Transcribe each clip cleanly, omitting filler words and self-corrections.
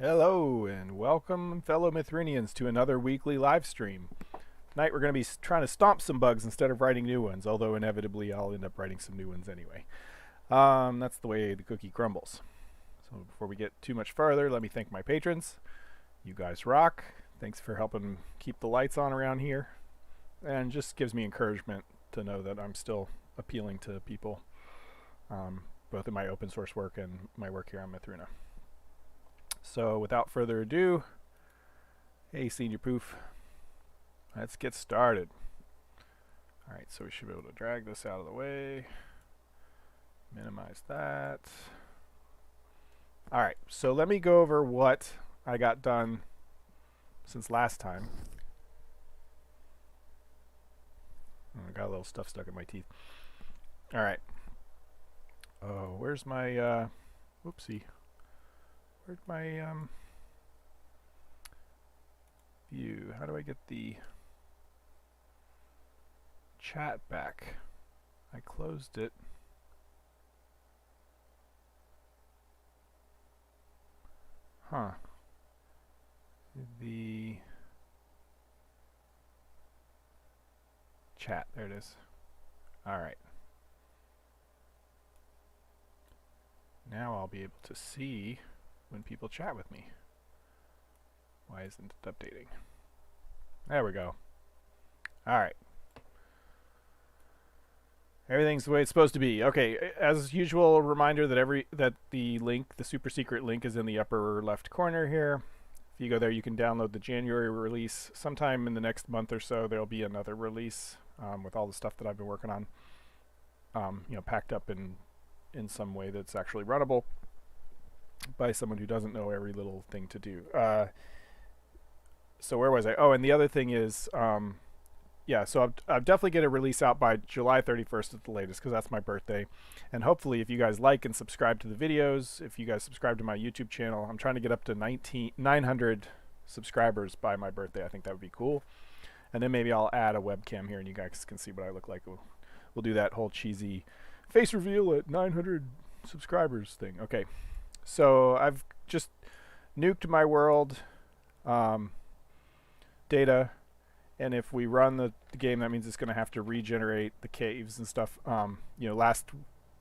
Hello and welcome, fellow Mythrunians, to another weekly live stream. Tonight we're going to be trying to stomp some bugs instead of writing new ones, although inevitably I'll end up writing some new ones anyway. That's the way the cookie crumbles. So before we get too much farther, let me thank my patrons. You guys rock. Thanks for helping keep the lights on around here. And just gives me encouragement to know that I'm still appealing to people, both in my open source work and my work here on Mythruna. So without further ado, hey Senior Poof, let's get started. Alright, so we should be able to drag this out of the way, minimize that. Alright, so let me go over what I got done since last time. I got a little stuff stuck in my teeth. Alright. Oh, where's my, whoopsie. Where's my view? How do I get the chat back? I closed it. Huh. The chat, there it is. Alright. Now I'll be able to see when people chat with me. Why isn't it updating? There we go. Alright. Everything's the way it's supposed to be. Okay, as usual, a reminder that the link, the super secret link, is in the upper left corner here. If you go there, you can download the January release. Sometime in the next month or so, there'll be another release with all the stuff that I've been working on, packed up in some way that's actually runnable by someone who doesn't know every little thing to do. So where was I? Oh, and the other thing is, so I'll definitely get a release out by July 31st at the latest, because that's my birthday. And hopefully, if you guys like and subscribe to the videos, if you guys subscribe to my YouTube channel, I'm trying to get up to 900 subscribers by my birthday. I think that would be cool. And then maybe I'll add a webcam here and you guys can see what I look like. We'll do that whole cheesy face reveal at 900 subscribers thing. Okay. So I've just nuked my world data, and if we run the game, that means it's going to have to regenerate the caves and stuff. Last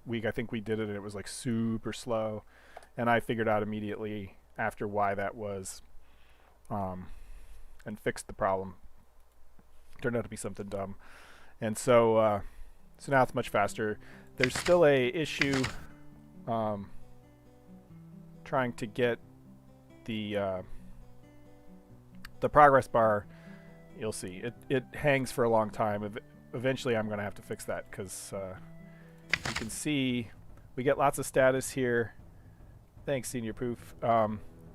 week I think we did it and it was like super slow, and I figured out immediately after why that was, and fixed the problem. Turned out to be something dumb, and so now it's much faster. There's still a issue trying to get the progress bar. You'll see it hangs for a long time. Eventually I'm going to have to fix that, because you can see we get lots of status here. Thanks, Senior Poof.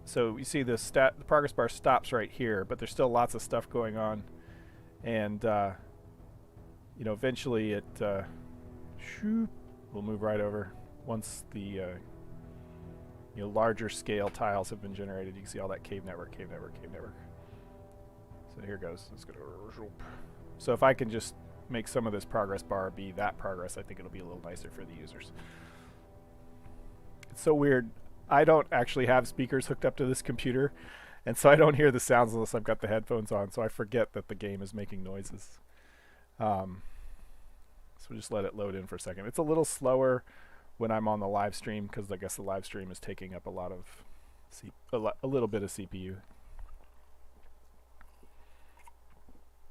So you see the progress bar stops right here, but there's still lots of stuff going on, and eventually it will move right over once the larger scale tiles have been generated. You can see all that cave network. So here goes. Let's go to. So if I can just make some of this progress bar be that progress, I think it'll be a little nicer for the users. It's so weird. I don't actually have speakers hooked up to this computer, and so I don't hear the sounds unless I've got the headphones on, so I forget that the game is making noises. So just let it load in for a second. It's a little slower when I'm on the live stream, because I guess the live stream is taking up a lot of a little bit of CPU.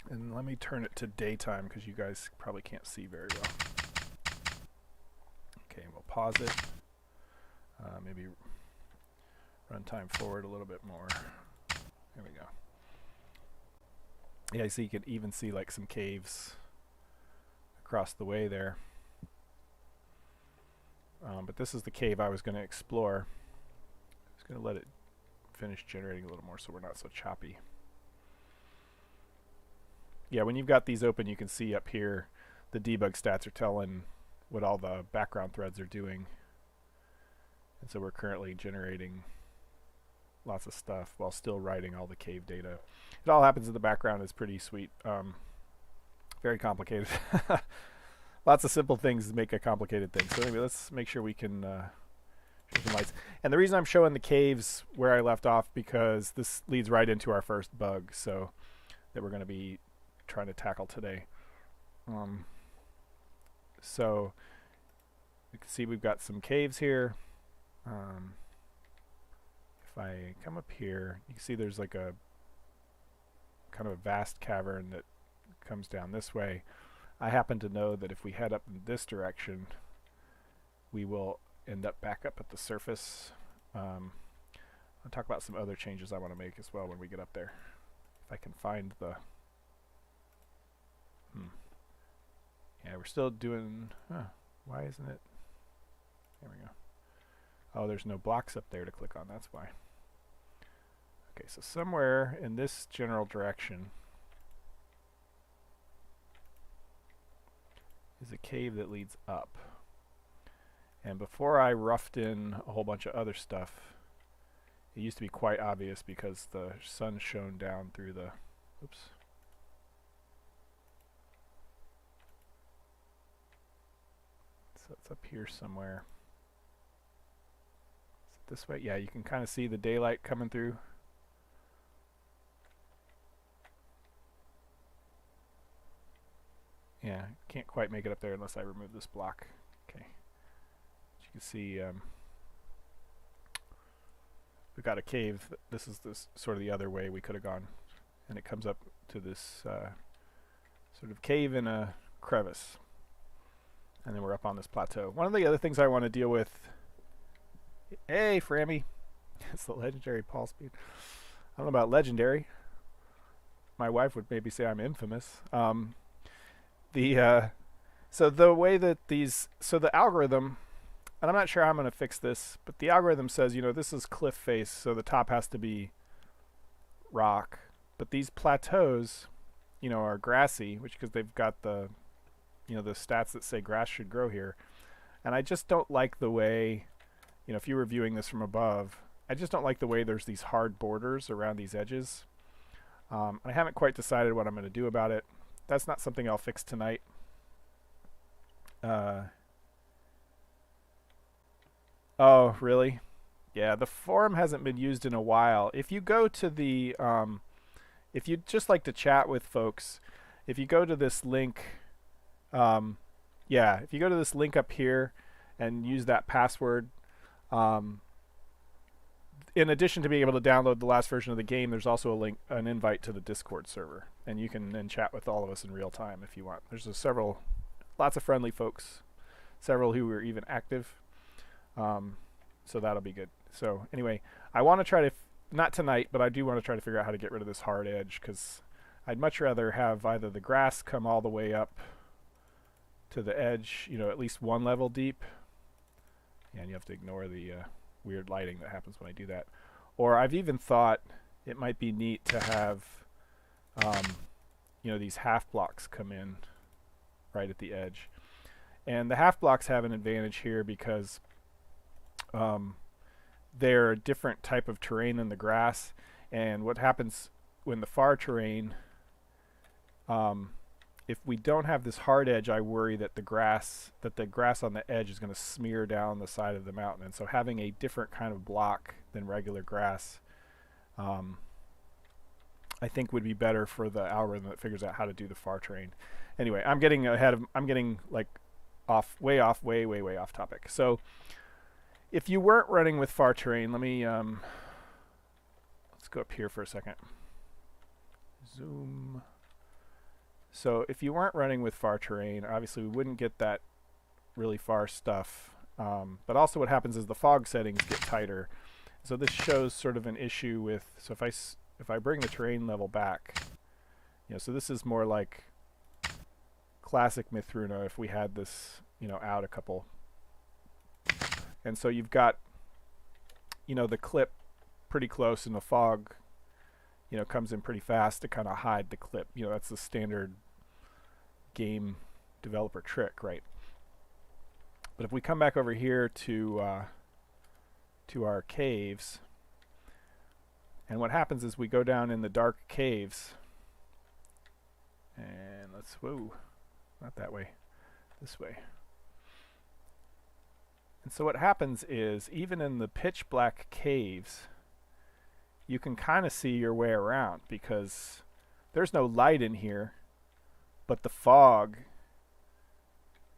And let me turn it to daytime, because you guys probably can't see very well. Okay, we'll pause it. Maybe run time forward a little bit more. There we go. Yeah, so you could even see like some caves across the way there. But this is the cave I was going to explore. I'm just going to let it finish generating a little more so we're not so choppy. Yeah, when you've got these open, you can see up here the debug stats are telling what all the background threads are doing. And so we're currently generating lots of stuff while still writing all the cave data. It all happens in the background. It's pretty sweet. Very complicated. Lots of simple things make a complicated thing. So anyway, let's make sure we can show some lights. And the reason I'm showing the caves where I left off, because this leads right into our first bug, so that we're going to be trying to tackle today. So you can see we've got some caves here. If I come up here, you can see there's like a kind of a vast cavern that comes down this way. I happen to know that if we head up in this direction, we will end up back up at the surface. I'll talk about some other changes I want to make as well when we get up there. If I can find the... Yeah, we're still doing... why isn't it... There we go. Oh, there's no blocks up there to click on, that's why. Okay, so somewhere in this general direction is a cave that leads up. And before I roughed in a whole bunch of other stuff, it used to be quite obvious because the sun shone down through the... Oops. So it's up here somewhere. Is it this way? Yeah, you can kind of see the daylight coming through. Yeah, can't quite make it up there unless I remove this block. Okay. As you can see, we've got a cave. This is sort of the other way we could have gone. And it comes up to this sort of cave in a crevice. And then we're up on this plateau. One of the other things I want to deal with... Hey, Frammy! It's the legendary Paul Speed. I don't know about legendary. My wife would maybe say I'm infamous. So the way that the algorithm, and I'm not sure how I'm going to fix this, but the algorithm says, you know, this is cliff face, so the top has to be rock. But these plateaus, you know, are grassy, which because they've got the, you know, the stats that say grass should grow here. And I just don't like the way, you know, if you were viewing this from above, I just don't like the way there's these hard borders around these edges. I haven't quite decided what I'm going to do about it. That's not something I'll fix tonight. Oh, really? Yeah, the forum hasn't been used in a while. If you go to the, if you'd just like to chat with folks, if you go to this link, yeah, if you go to this link up here and use that password, in addition to being able to download the last version of the game, there's also a link, an invite to the Discord server, and you can then chat with all of us in real time if you want. There's lots of friendly folks, several who are even active, so that'll be good. So anyway, I want to try to, not tonight, but I do want to try to figure out how to get rid of this hard edge, because I'd much rather have either the grass come all the way up to the edge, you know, at least one level deep, and you have to ignore the weird lighting that happens when I do that. Or I've even thought it might be neat to have, you know, these half blocks come in right at the edge. And the half blocks have an advantage here because they're a different type of terrain than the grass. And what happens when the far terrain, if we don't have this hard edge, I worry that the grass on the edge is going to smear down the side of the mountain. And so having a different kind of block than regular grass, I think would be better for the algorithm that figures out how to do the far terrain. Anyway, I'm getting like way off topic. So if you weren't running with far terrain, let me, let's go up here for a second. Zoom. So if you weren't running with far terrain, obviously we wouldn't get that really far stuff. But also what happens is the fog settings get tighter. So this shows sort of an issue with, so if I bring the terrain level back, you know, so this is more like classic Mythruna if we had this, you know, out a couple. And so you've got, you know, the clip pretty close and the fog, you know, comes in pretty fast to kind of hide the clip. You know, that's the standard game developer trick, right? But if we come back over here to our caves, and what happens is we go down in the dark caves, and let's, whoa, not that way, this way. And so what happens is, even in the pitch black caves, you can kind of see your way around because there's no light in here, but the fog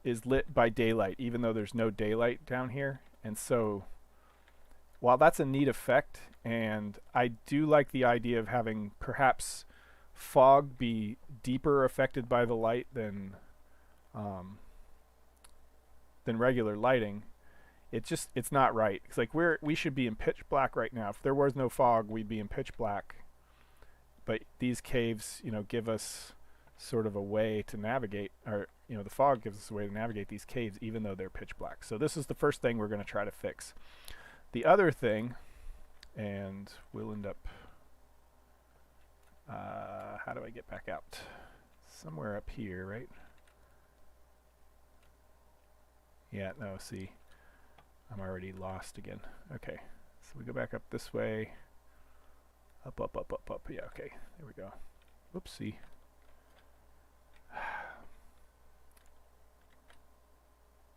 is lit by daylight, even though there's no daylight down here. And so while that's a neat effect, and I do like the idea of having perhaps fog be deeper affected by the light than regular lighting, it's not right. It's like we should be in pitch black right now. If there was no fog, we'd be in pitch black. But these caves, give us sort of a way to navigate, or the fog gives us a way to navigate these caves even though they're pitch black. So this is the first thing we're going to try to fix. The other thing, and we'll end up, how do I get back out? Somewhere up here, right? Yeah, no, see, I'm already lost again. Okay, so we go back up this way. Up, up, up, up, up. Yeah, okay, there we go. Whoopsie.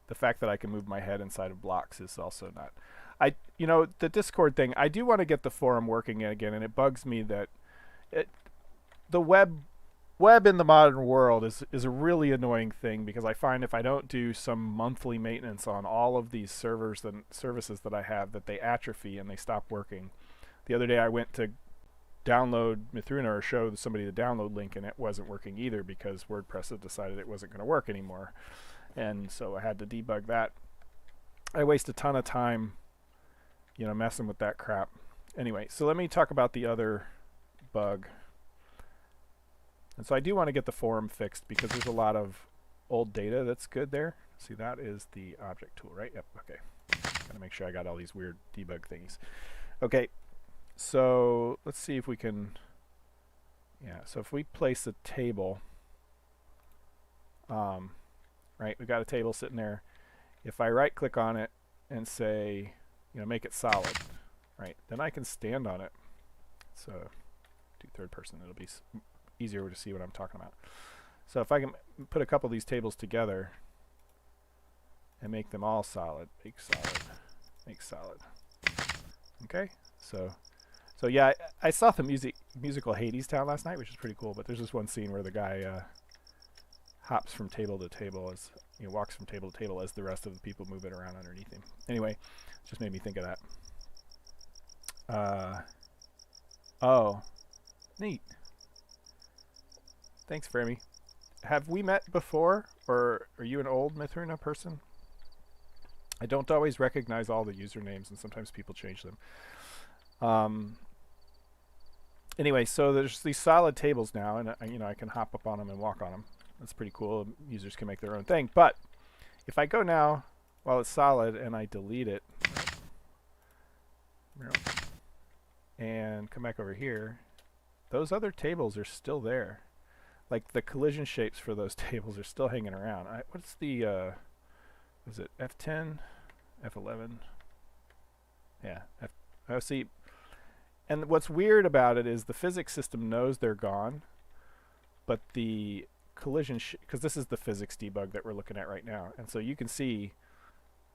The fact that I can move my head inside of blocks is also not... the Discord thing, I do want to get the forum working again, and it bugs me that the web in the modern world is a really annoying thing, because I find if I don't do some monthly maintenance on all of these servers and services that I have, that they atrophy and they stop working. The other day I went to download Mythruna or show somebody the download link, and it wasn't working either because WordPress had decided it wasn't going to work anymore. And so I had to debug that. I waste a ton of time, messing with that crap. Anyway, so let me talk about the other bug. And so I do want to get the forum fixed because there's a lot of old data that's good there. See, that is the object tool, right? Yep, okay. Gotta make sure I got all these weird debug thingies. Okay, so let's see if we can... Yeah, so if we place a table... right, we've got a table sitting there. If I right click on it and say, make it solid, right, then I can stand on it. So do third person, it'll be easier to see what I'm talking about. So if I can put a couple of these tables together and make them all solid, make solid. Okay, so yeah, I saw the musical Hades Town last night, which is pretty cool, but there's this one scene where the guy hops from table to table, as walks from table to table as the rest of the people move it around underneath him. Anyway, it just made me think of that. Oh, neat. Thanks, Frammy. Have we met before, or are you an old Mythruna person? I don't always recognize all the usernames, and sometimes people change them. Anyway, so there's these solid tables now, and I can hop up on them and walk on them. That's pretty cool. Users can make their own thing. But if I go now while it's solid and I delete it and come back over here, those other tables are still there. Like the collision shapes for those tables are still hanging around. What's the was it F10, F11? Yeah. Oh, see. And what's weird about it is the physics system knows they're gone, but the collision, because this is the physics debug that we're looking at right now, and so you can see,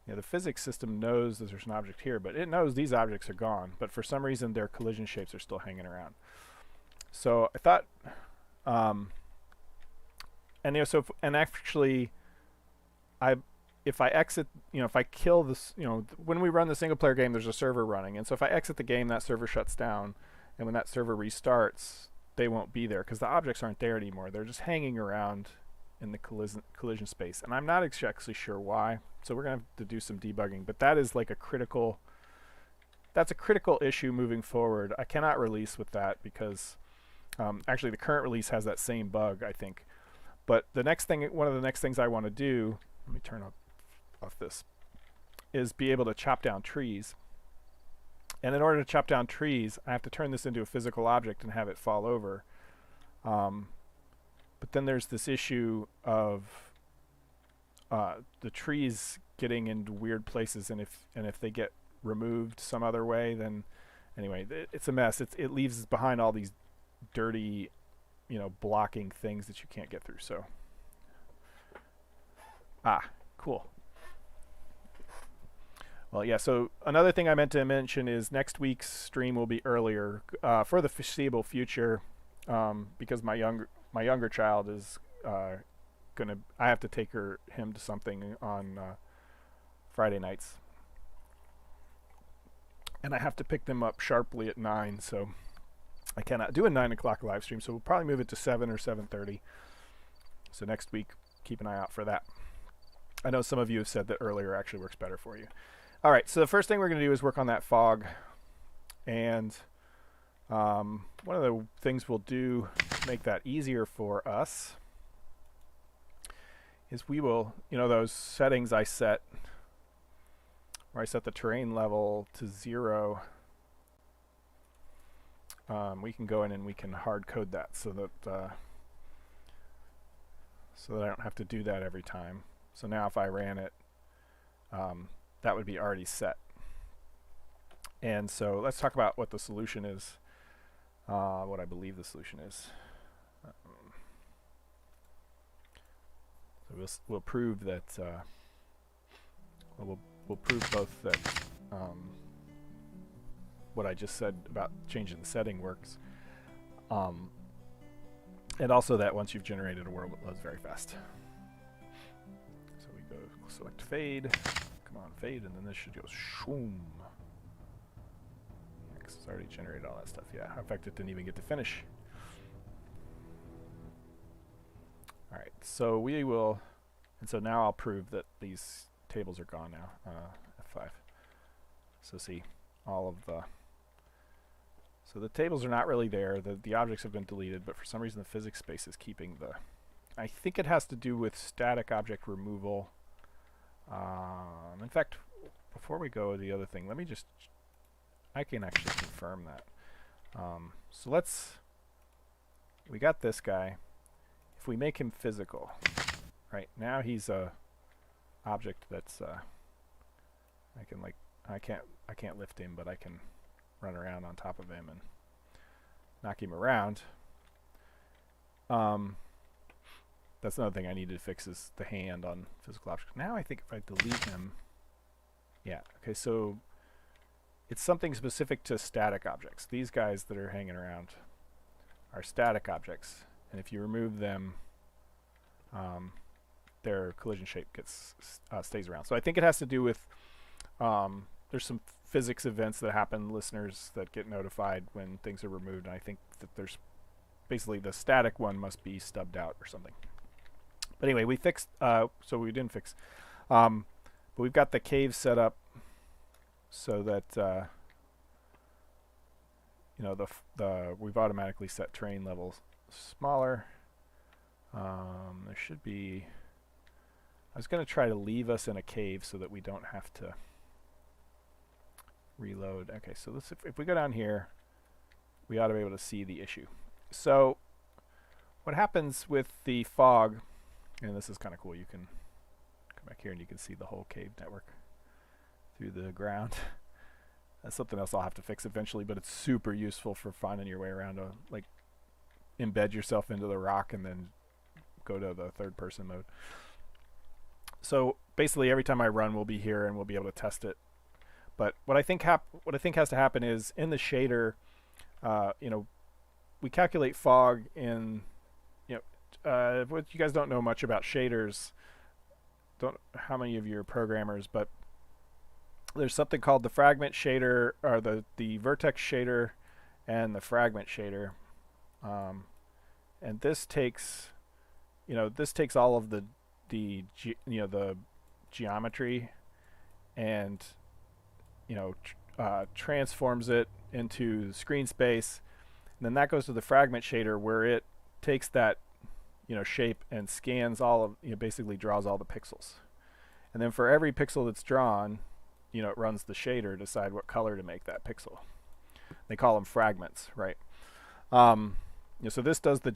the physics system knows that there's an object here, but it knows these objects are gone, but for some reason their collision shapes are still hanging around. So I thought, actually, if I exit, if I kill this, when we run the single player game, there's a server running, and so if I exit the game, that server shuts down, and when that server restarts, they won't be there because the objects aren't there anymore. They're just hanging around in the collision space, and I'm not exactly sure why. So we're gonna have to do some debugging, but that is like that's a critical issue moving forward. I cannot release with that because actually the current release has that same bug, I think. But one of the next things I want to do, let me turn off this, is be able to chop down trees. And in order to chop down trees, I have to turn this into a physical object and have it fall over. But then there's this issue of the trees getting into weird places, and if they get removed some other way, then anyway, it's a mess. It leaves behind all these dirty, blocking things that you can't get through. So, cool. Well, yeah. So another thing I meant to mention is next week's stream will be earlier for the foreseeable future, because my younger child is gonna. I have to take him to something on Friday nights, and I have to pick them up sharply at 9. So I cannot do a 9 o'clock live stream. So we'll probably move it to 7 or 7:30. So next week, keep an eye out for that. I know some of you have said that earlier actually works better for you. All right, so the first thing we're going to do is work on that fog. And one of the things we'll do to make that easier for us is we will, those settings I set, where I set the terrain level to 0, we can go in and we can hard code that so that I don't have to do that every time. So now if I ran it, that would be already set. And so let's talk about what the solution is, what I believe the solution is. So we'll prove that, we'll prove both that what I just said about changing the setting works, and also that once you've generated a world, it loads very fast. So we go select fade, come on fade, and then this should go shoom. Because it's already generated all that stuff. Yeah, in fact it didn't even get to finish. Alright, so we will, and so now I'll prove that these tables are gone now, F5. So see, all of the, so the tables are not really there, the objects have been deleted, but for some reason the physics space is keeping the, I think it has to do with static object removal. In fact, before we go to the other thing, let me just, I can actually confirm that. So we got this guy. If we make him physical, right, now he's a object that's, I can't lift him, but I can run around on top of him and knock him around. That's another thing I needed to fix, is the hand on physical objects. Now I think if I delete him, yeah, okay, so it's something specific to static objects. These guys that are hanging around are static objects, and if you remove them, their collision shape stays around. So I think it has to do with, there's some physics events that happen, listeners that get notified when things are removed, and I think that there's basically the static one must be stubbed out or something. But anyway, we fixed, so we didn't fix, but we've got the cave set up so that, we've automatically set terrain levels smaller. There should be, I was going to try to leave us in a cave so that we don't have to reload. Okay, so if we go down here, we ought to be able to see the issue. So what happens with the fog, and this is kind of cool, you can come back here and you can see the whole cave network through the ground. That's something else I'll have to fix eventually, but it's super useful for finding your way around, to like embed yourself into the rock and then go to the third person mode. So basically every time I run, we'll be here and we'll be able to test it. But what I think has to happen is in the shader, we calculate fog in, what you guys don't know much about shaders, don't how many of you are programmers, but there's something called the fragment shader, or the vertex shader and the fragment shader, and this takes all of the geometry and transforms it into screen space, and then that goes to the fragment shader where it takes that shape and scans all of, basically draws all the pixels, and then for every pixel that's drawn, it runs the shader to decide what color to make that pixel. They call them fragments, right? So this does the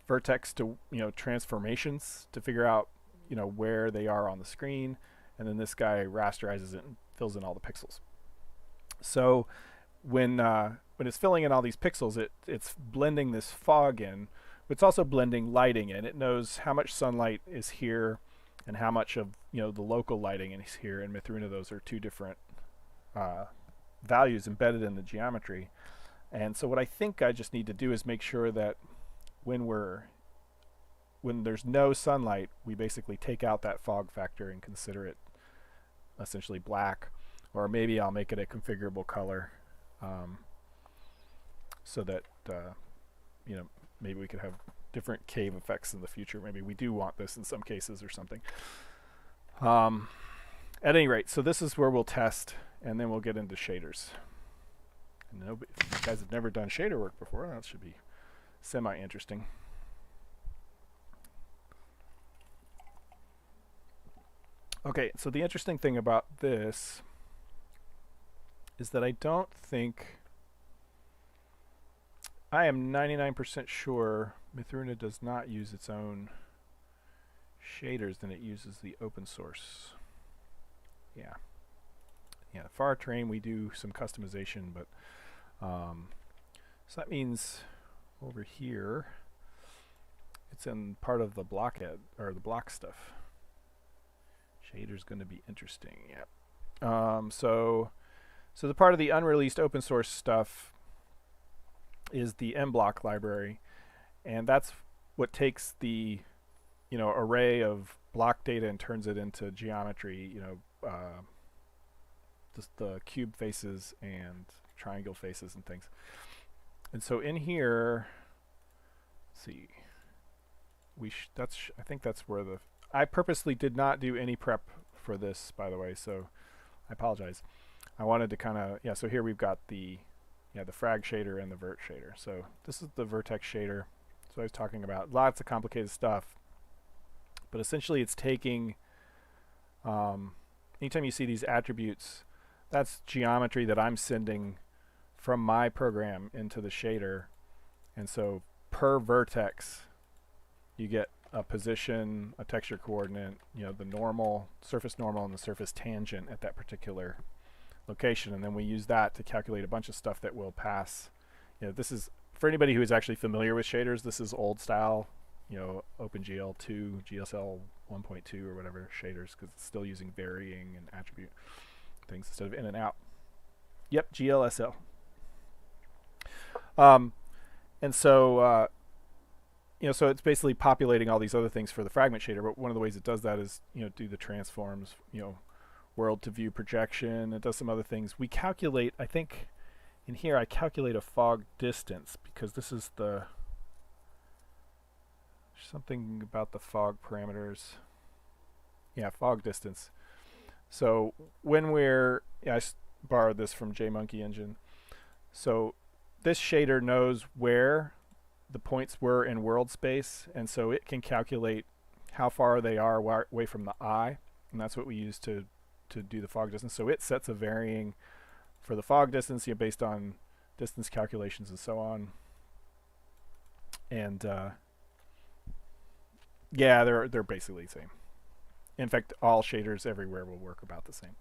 vertex to transformations to figure out where they are on the screen, and then this guy rasterizes it and fills in all the pixels. So when it's filling in all these pixels, it's blending this fog in. It's also blending lighting in. It knows how much sunlight is here, and how much of the local lighting is here. In Mythruna, those are two different values embedded in the geometry. And so what I think I just need to do is make sure that when there's no sunlight, we basically take out that fog factor and consider it essentially black, or maybe I'll make it a configurable color, so that maybe we could have different cave effects in the future. Maybe we do want this in some cases or something. At any rate, so this is where we'll test, and then we'll get into shaders. If you guys have never done shader work before, that should be semi-interesting. Okay, so the interesting thing about this is that I don't think, I am 99% sure Mythruna does not use its own shaders, and it uses the open source. Yeah, far train we do some customization, but so that means over here it's in part of the blockhead, or the block stuff. Shader's going to be interesting. Yep. So the part of the unreleased open source stuff is the mblock library, and that's what takes the array of block data and turns it into geometry. Just the cube faces and triangle faces and things. And so in here, let's see, I think that's where I purposely did not do any prep for this, by the way, so I apologize. I wanted to kind of, so here we've got the frag shader and the vert shader. So this is the vertex shader. So I was talking about lots of complicated stuff, but essentially it's taking, anytime you see these attributes, that's geometry that I'm sending from my program into the shader. And so per vertex, you get a position, a texture coordinate, the normal, surface normal, and the surface tangent at that particular location. And then we use that to calculate a bunch of stuff that will pass. This is, for anybody who is actually familiar with shaders, this is old style, OpenGL 2, GSL 1.2 or whatever shaders, because it's still using varying and attribute things instead of in and out. Yep, GLSL. And so, so it's basically populating all these other things for the fragment shader. But one of the ways it does that is, do the transforms, world to view projection. It does some other things. We calculate, I think, in here I calculate a fog distance, because this is something about the fog parameters. Yeah, fog distance. So when I borrowed this from JMonkey Engine. So this shader knows where the points were in world space, and so it can calculate how far they are away from the eye, and that's what we use to do the fog distance. So it sets a varying for the fog distance, based on distance calculations and so on. And they're basically the same. In fact, all shaders everywhere will work about the same.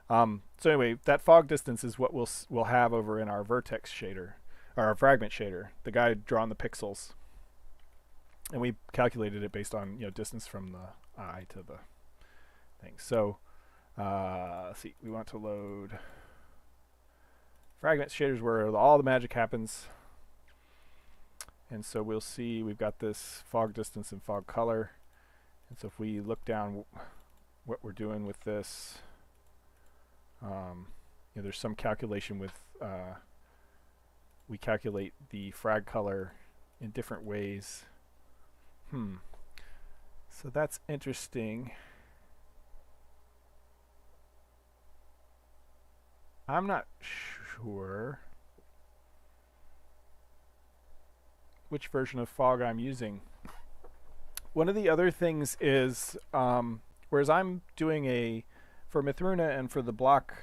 So anyway, that fog distance is what we'll have over in our vertex shader, or our fragment shader, the guy drawing the pixels. And we calculated it based on distance from the eye to the thing. So let's see, we want to load fragment shaders where all the magic happens. And so we'll see we've got this fog distance and fog color. And so if we look down what we're doing with this, there's some calculation with, we calculate the frag color in different ways. So that's interesting. I'm not sure which version of fog I'm using. One of the other things is, whereas I'm doing for Mythruna and for the block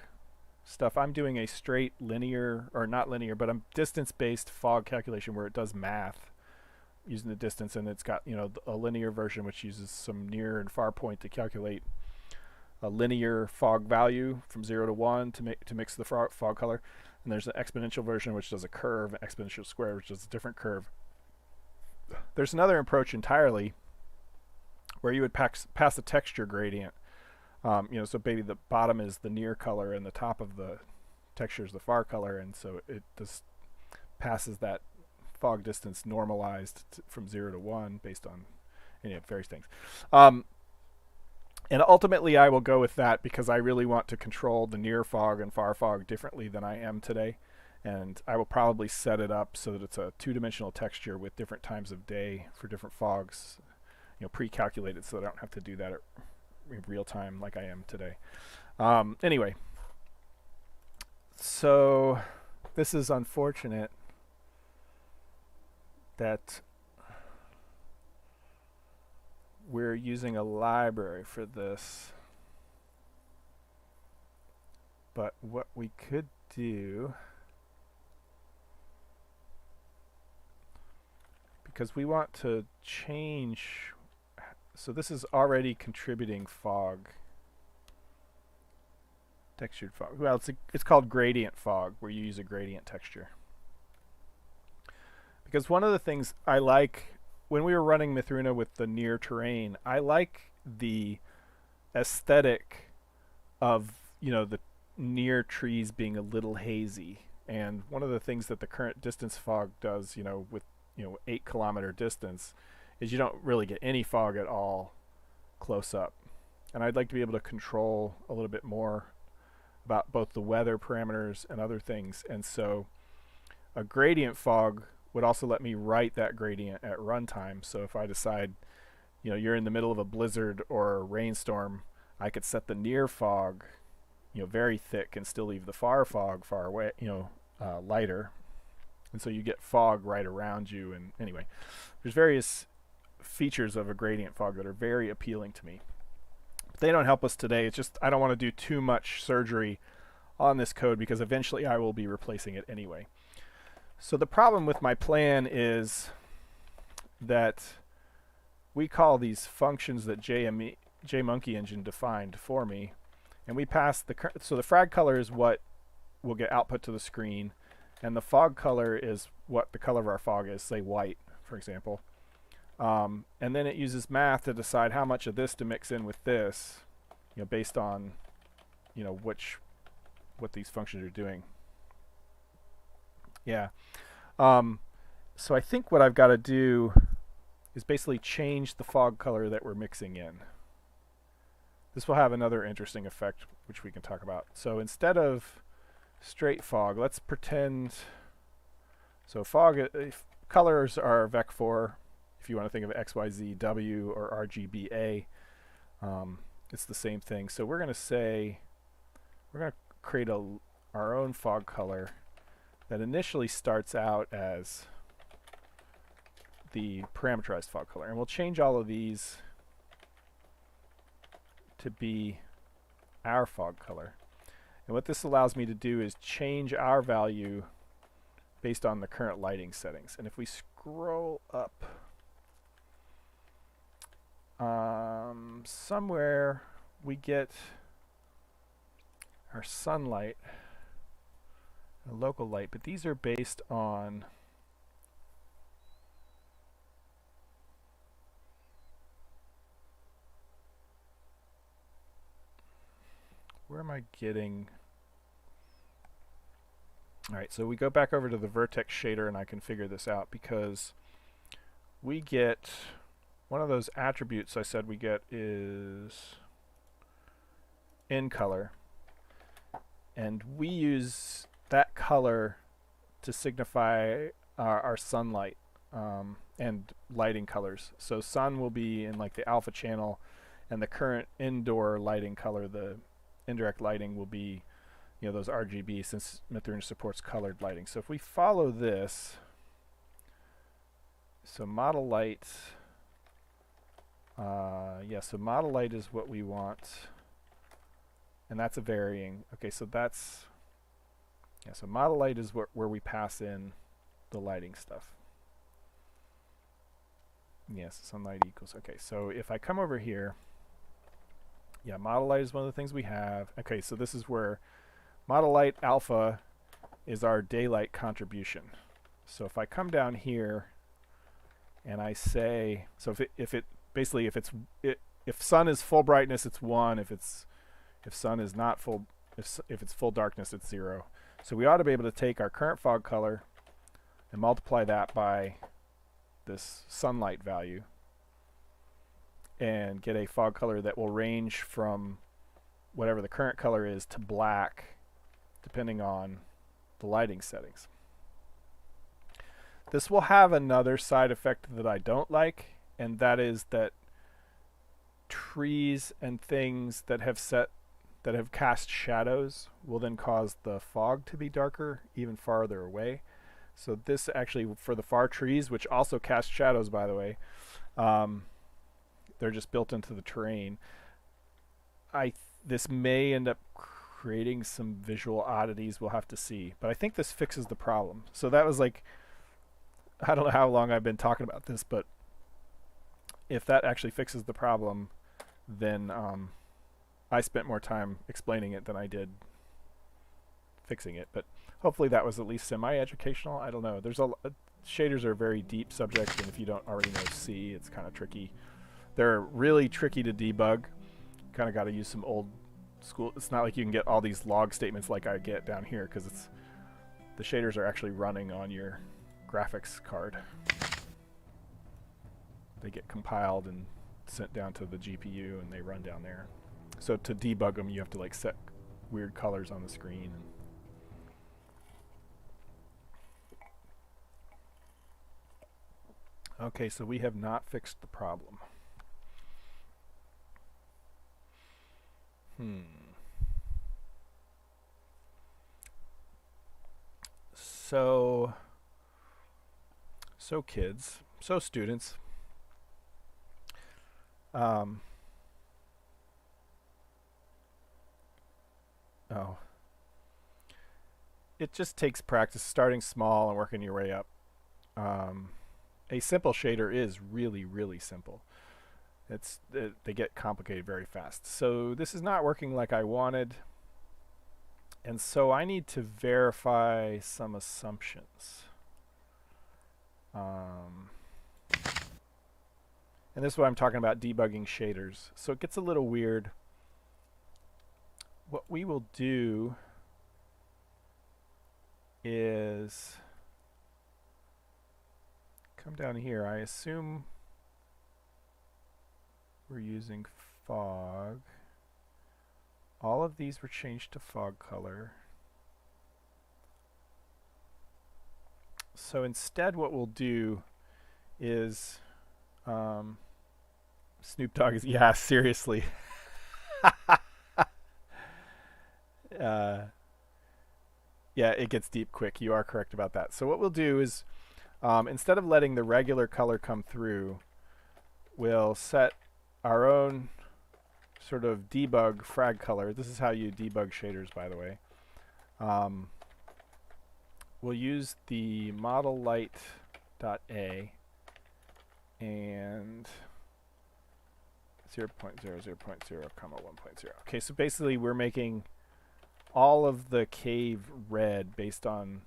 stuff, I'm doing a straight linear, or not linear, but I'm distance-based fog calculation where it does math using the distance, and it's got a linear version which uses some near and far point to calculate a linear fog value from 0 to 1 to mix the fog color. And there's an exponential version which does a curve, an exponential square which does a different curve. There's another approach entirely where you would pass a texture gradient. So maybe the bottom is the near color and the top of the texture is the far color, and so it just passes that fog distance normalized from 0 to 1 based on various things. And ultimately I will go with that because I really want to control the near fog and far fog differently than I am today. And I will probably set it up so that it's a two-dimensional texture with different times of day for different fogs, pre-calculated, so that I don't have to do that in real time like I am today. Anyway, so this is unfortunate that we're using a library for this. But what we could do, because we want to change, so this is already contributing fog, textured fog. Well, it's called gradient fog, where you use a gradient texture. Because one of the things I like when we were running Mythruna with the near terrain, I like the aesthetic of the near trees being a little hazy. And one of the things that the current distance fog does, with 8-kilometer distance, is you don't really get any fog at all close up. And I'd like to be able to control a little bit more about both the weather parameters and other things. And so a gradient fog would also let me write that gradient at runtime. So if I decide, you're in the middle of a blizzard or a rainstorm, I could set the near fog, very thick, and still leave the far fog far away, lighter. And so you get fog right around you. And anyway, there's various features of a gradient fog that are very appealing to me. But they don't help us today. It's just I don't want to do too much surgery on this code because eventually I will be replacing it anyway. So the problem with my plan is that we call these functions that JMonkey Engine defined for me, and we pass so the frag color is what will get output to the screen, and the fog color is what the color of our fog is, say white, for example. And then it uses math to decide how much of this to mix in with this, based on, what these functions are doing. Yeah. So I think what I've got to do is basically change the fog color that we're mixing in. This will have another interesting effect, which we can talk about. So instead of straight fog, let's pretend. So fog colors are vec4. If you want to think of X, Y, Z, W, or RGBA, it's the same thing. So we're going to say we're going to create our own fog color that initially starts out as the parameterized fog color. And we'll change all of these to be our fog color. And what this allows me to do is change our value based on the current lighting settings. And if we scroll up, somewhere we get our sunlight, a local light, but these are based on where am I getting? Alright, so we go back over to the vertex shader and I can figure this out, because we get one of those attributes I said we get is in color, and we use that color to signify our sunlight and lighting colors. So sun will be in like the alpha channel, and the current indoor lighting color, the indirect lighting, will be those RGB, since Mythruna supports colored lighting. So if we follow this, so model light, so model light is what we want, and that's a varying. Okay, so that's so model light is where we pass in the lighting stuff. Yes, sunlight equals. Okay, so if I come over here, model light is one of the things we have. Okay, so this is where model light alpha is our daylight contribution. So if I come down here and I say, so if it basically if sun is full brightness, it's 1. If sun is not full, if it's full darkness, it's 0. So we ought to be able to take our current fog color and multiply that by this sunlight value and get a fog color that will range from whatever the current color is to black, depending on the lighting settings. This will have another side effect that I don't like, and that is that trees and things that have cast shadows will then cause the fog to be darker even farther away. So this actually, for the far trees, which also cast shadows, by the way, they're just built into the terrain. This may end up creating some visual oddities. We'll have to see. But I think this fixes the problem. So that was like, I don't know how long I've been talking about this, but if that actually fixes the problem, then I spent more time explaining it than I did fixing it. But hopefully that was at least semi-educational. I don't know. Shaders are a very deep subject, and if you don't already know C, it's kind of tricky. They're really tricky to debug. Kind of got to use some old school. It's not like you can get all these log statements like I get down here, because the shaders are actually running on your graphics card. They get compiled and sent down to the GPU, and they run down there. So to debug them, you have to like set weird colors on the screen. Okay, so we have not fixed the problem. So kids, so students, it just takes practice, starting small and working your way up. A simple shader is really, really simple. They get complicated very fast. So this is not working like I wanted, and so I need to verify some assumptions. And this is what I'm talking about, debugging shaders. So it gets a little weird. What we will do is come down here. I assume we're using fog. All of these were changed to fog color. So instead what we'll do is Snoop Dogg is, yeah, seriously. Yeah, it gets deep quick. You are correct about that. So what we'll do is instead of letting the regular color come through, we'll set our own sort of debug frag color. This is how you debug shaders, by the way. We'll use the model light.a and 0.0, 0.0, 1.0. Okay, so basically we're making all of the cave red based on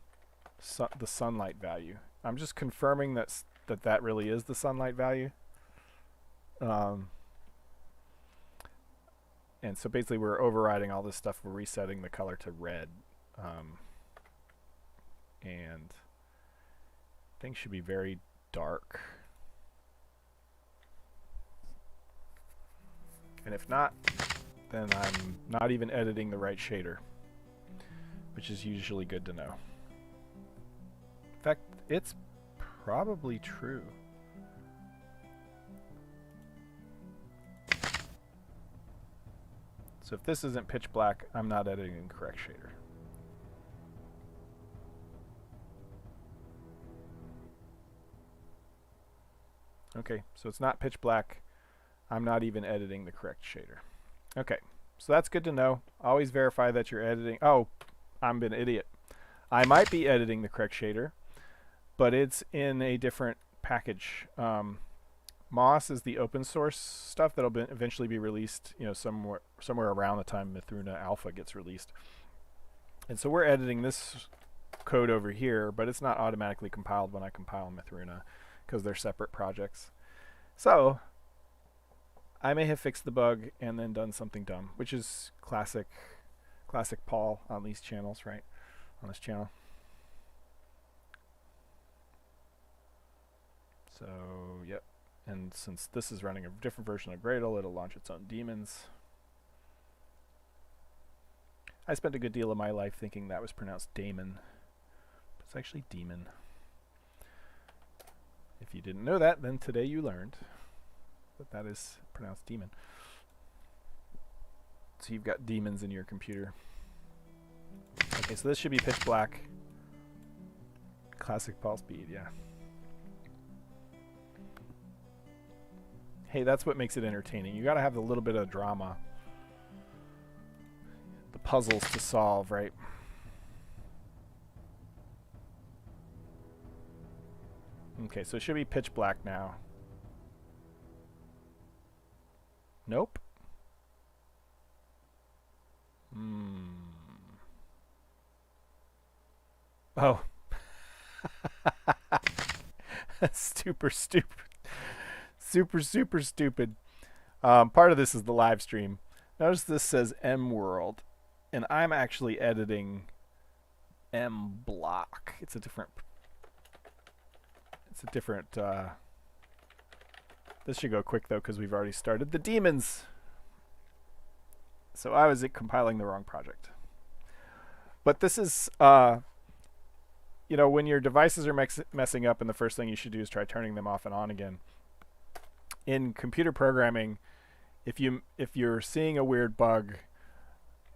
the sunlight value. I'm just confirming that really is the sunlight value. And so basically we're overriding all this stuff. We're resetting the color to red. And things should be very dark. And if not, then I'm not even editing the right shader, which is usually good to know. In fact, it's probably true. So if this isn't pitch black, I'm not editing the correct shader. Okay, so it's not pitch black. I'm not even editing the correct shader. Okay, so that's good to know. Always verify that you're editing. Oh, I'm an idiot. I might be editing the correct shader, but it's in a different package. Moss is the open source stuff that'll eventually be released, somewhere around the time Mythruna Alpha gets released. And so we're editing this code over here, but it's not automatically compiled when I compile Mythruna because they're separate projects. So I may have fixed the bug and then done something dumb, which is classic Paul on these channels, right? On this channel. So, yep. And since this is running a different version of Gradle, it'll launch its own daemons. I spent a good deal of my life thinking that was pronounced daemon. But it's actually demon. If you didn't know that, then today you learned that that is pronounced demon. So you've got demons in your computer. Okay, so this should be pitch black. Classic Paul speed, yeah. Hey, that's what makes it entertaining. You gotta have a little bit of drama. The puzzles to solve, right? Okay, so it should be pitch black now. Nope. Oh. That's super stupid. Super stupid. Part of this is the live stream. Notice this says M World, and I'm actually editing M Block. It's a different. This should go quick though because we've already started the demons. So I was compiling the wrong project. But this is, you know, when your devices are messing up, and the first thing you should do is try turning them off and on again. In computer programming, if you're seeing a weird bug,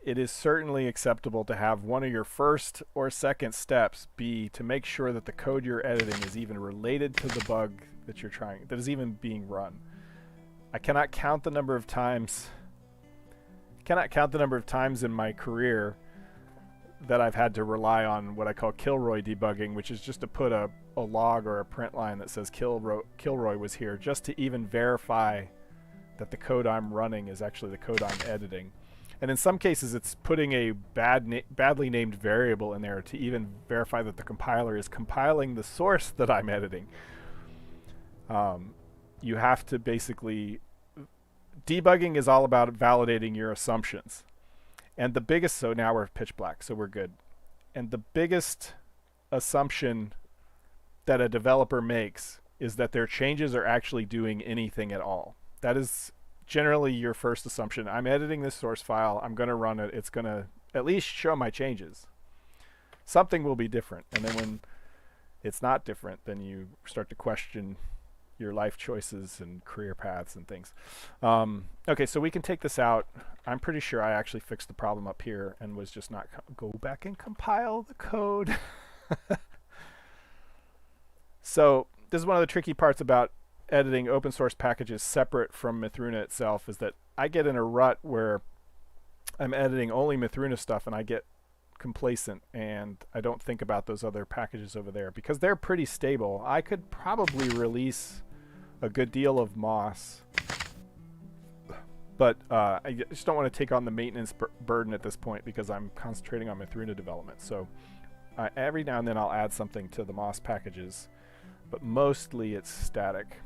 it is certainly acceptable to have one of your first or second steps be to make sure that the code you're editing is even related to the bug that you're trying, that is even being run. I cannot count the number of times in my career that I've had to rely on what I call Kilroy debugging, which is just to put a log or a print line that says Kilroy was here, just to even verify that the code I'm running is actually the code I'm editing. And in some cases, it's putting a badly named variable in there to even verify that the compiler is compiling the source that I'm editing. You have to basically... Debugging is all about validating your assumptions. And the biggest... So now we're pitch black, so we're good. And the biggest assumption that a developer makes is that their changes are actually doing anything at all. That is generally your first assumption. I'm editing this source file. I'm going to run it. It's going to at least show my changes. Something will be different. And then when it's not different, then you start to question your life choices and career paths and things. Okay, so we can take this out. I'm pretty sure I actually fixed the problem up here and was just not go back and compile the code. So this is one of the tricky parts about editing open source packages separate from Mythruna itself, is that I get in a rut where I'm editing only Mythruna stuff and I get complacent and I don't think about those other packages over there because they're pretty stable. I could probably release a good deal of Moss, but I just don't want to take on the maintenance burden at this point because I'm concentrating on Mythruna development. So every now and then I'll add something to the Moss packages, but mostly it's static.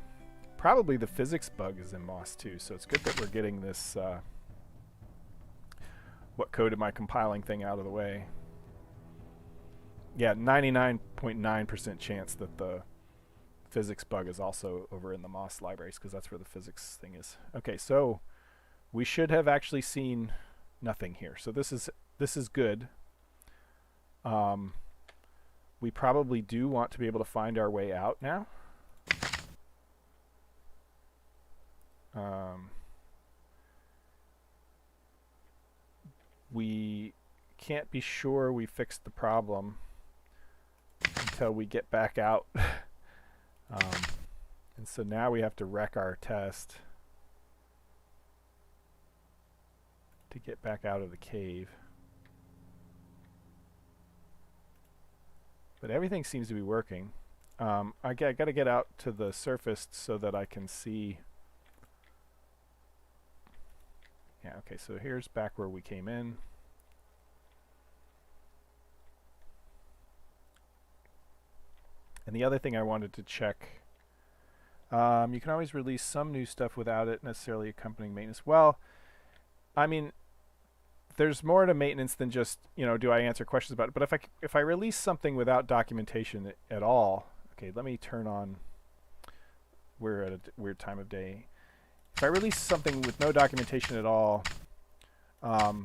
Probably the physics bug is in Moss too, so it's good that we're getting this what code am I compiling thing out of the way. Yeah, 99.9% chance that the physics bug is also over in the Moss libraries because that's where the physics thing is. Okay, so we should have actually seen nothing here. So this is good. We probably do want to be able to find our way out now. We can't be sure we fixed the problem until we get back out. And so now we have to wreck our test to get back out of the cave. But everything seems to be working. I got to get out to the surface so that I can see. Yeah, okay, so here's back where we came in. And the other thing I wanted to check, You can always release some new stuff without it necessarily accompanying maintenance. Well, I mean, there's more to maintenance than just, do I answer questions about it? But if I release something without documentation at all, okay, let me turn on. We're at a weird time of day. If I release something with no documentation at all, um,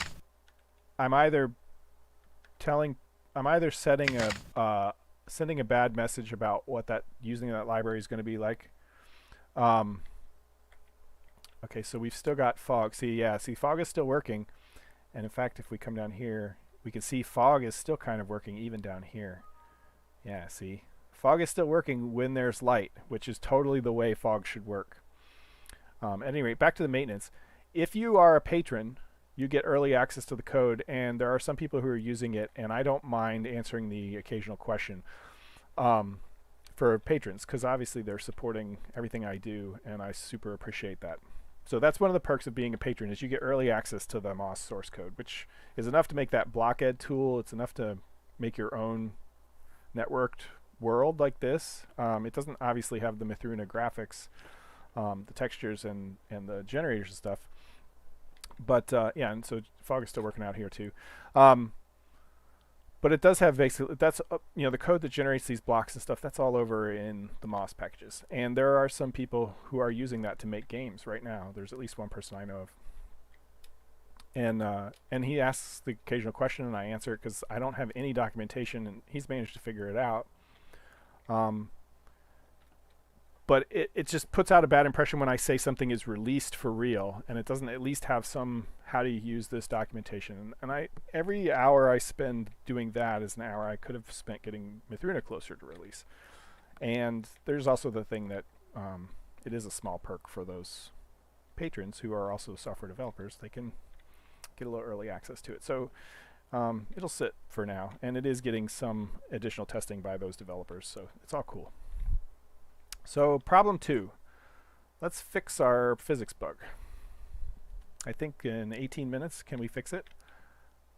I'm either telling, I'm either sending a bad message about what that using that library is going to be like. Um, okay, so we've still got fog. See, fog is still working. And in fact, if we come down here, we can see fog is still kind of working even down here. Yeah, see? Fog is still working when there's light, which is totally the way fog should work. At any rate, back to the maintenance. If you are a patron, you get early access to the code, and there are some people who are using it, and I don't mind answering the occasional question for patrons, because obviously they're supporting everything I do, and I super appreciate that. So that's one of the perks of being a patron, is you get early access to the Moss source code, which is enough to make that blockhead tool. It's enough to make your own networked world like this. It doesn't obviously have the Mythruna graphics, the textures and the generators and stuff. But yeah, and so fog is still working out here too. But it does have basically, that's the code that generates these blocks and stuff, that's all over in the Moss packages. And there are some people who are using that to make games right now. There's at least one person I know of. And he asks the occasional question, and I answer it because I don't have any documentation, and he's managed to figure it out. But it just puts out a bad impression when I say something is released for real, and it doesn't at least have some how do you use this documentation. And every hour I spend doing that is an hour I could have spent getting Mythruna closer to release. And there's also the thing that it is a small perk for those patrons who are also software developers. They can get a little early access to it. So it'll sit for now, and it is getting some additional testing by those developers, so it's all cool. So problem 2, let's fix our physics bug. I think in 18 minutes, can we fix it?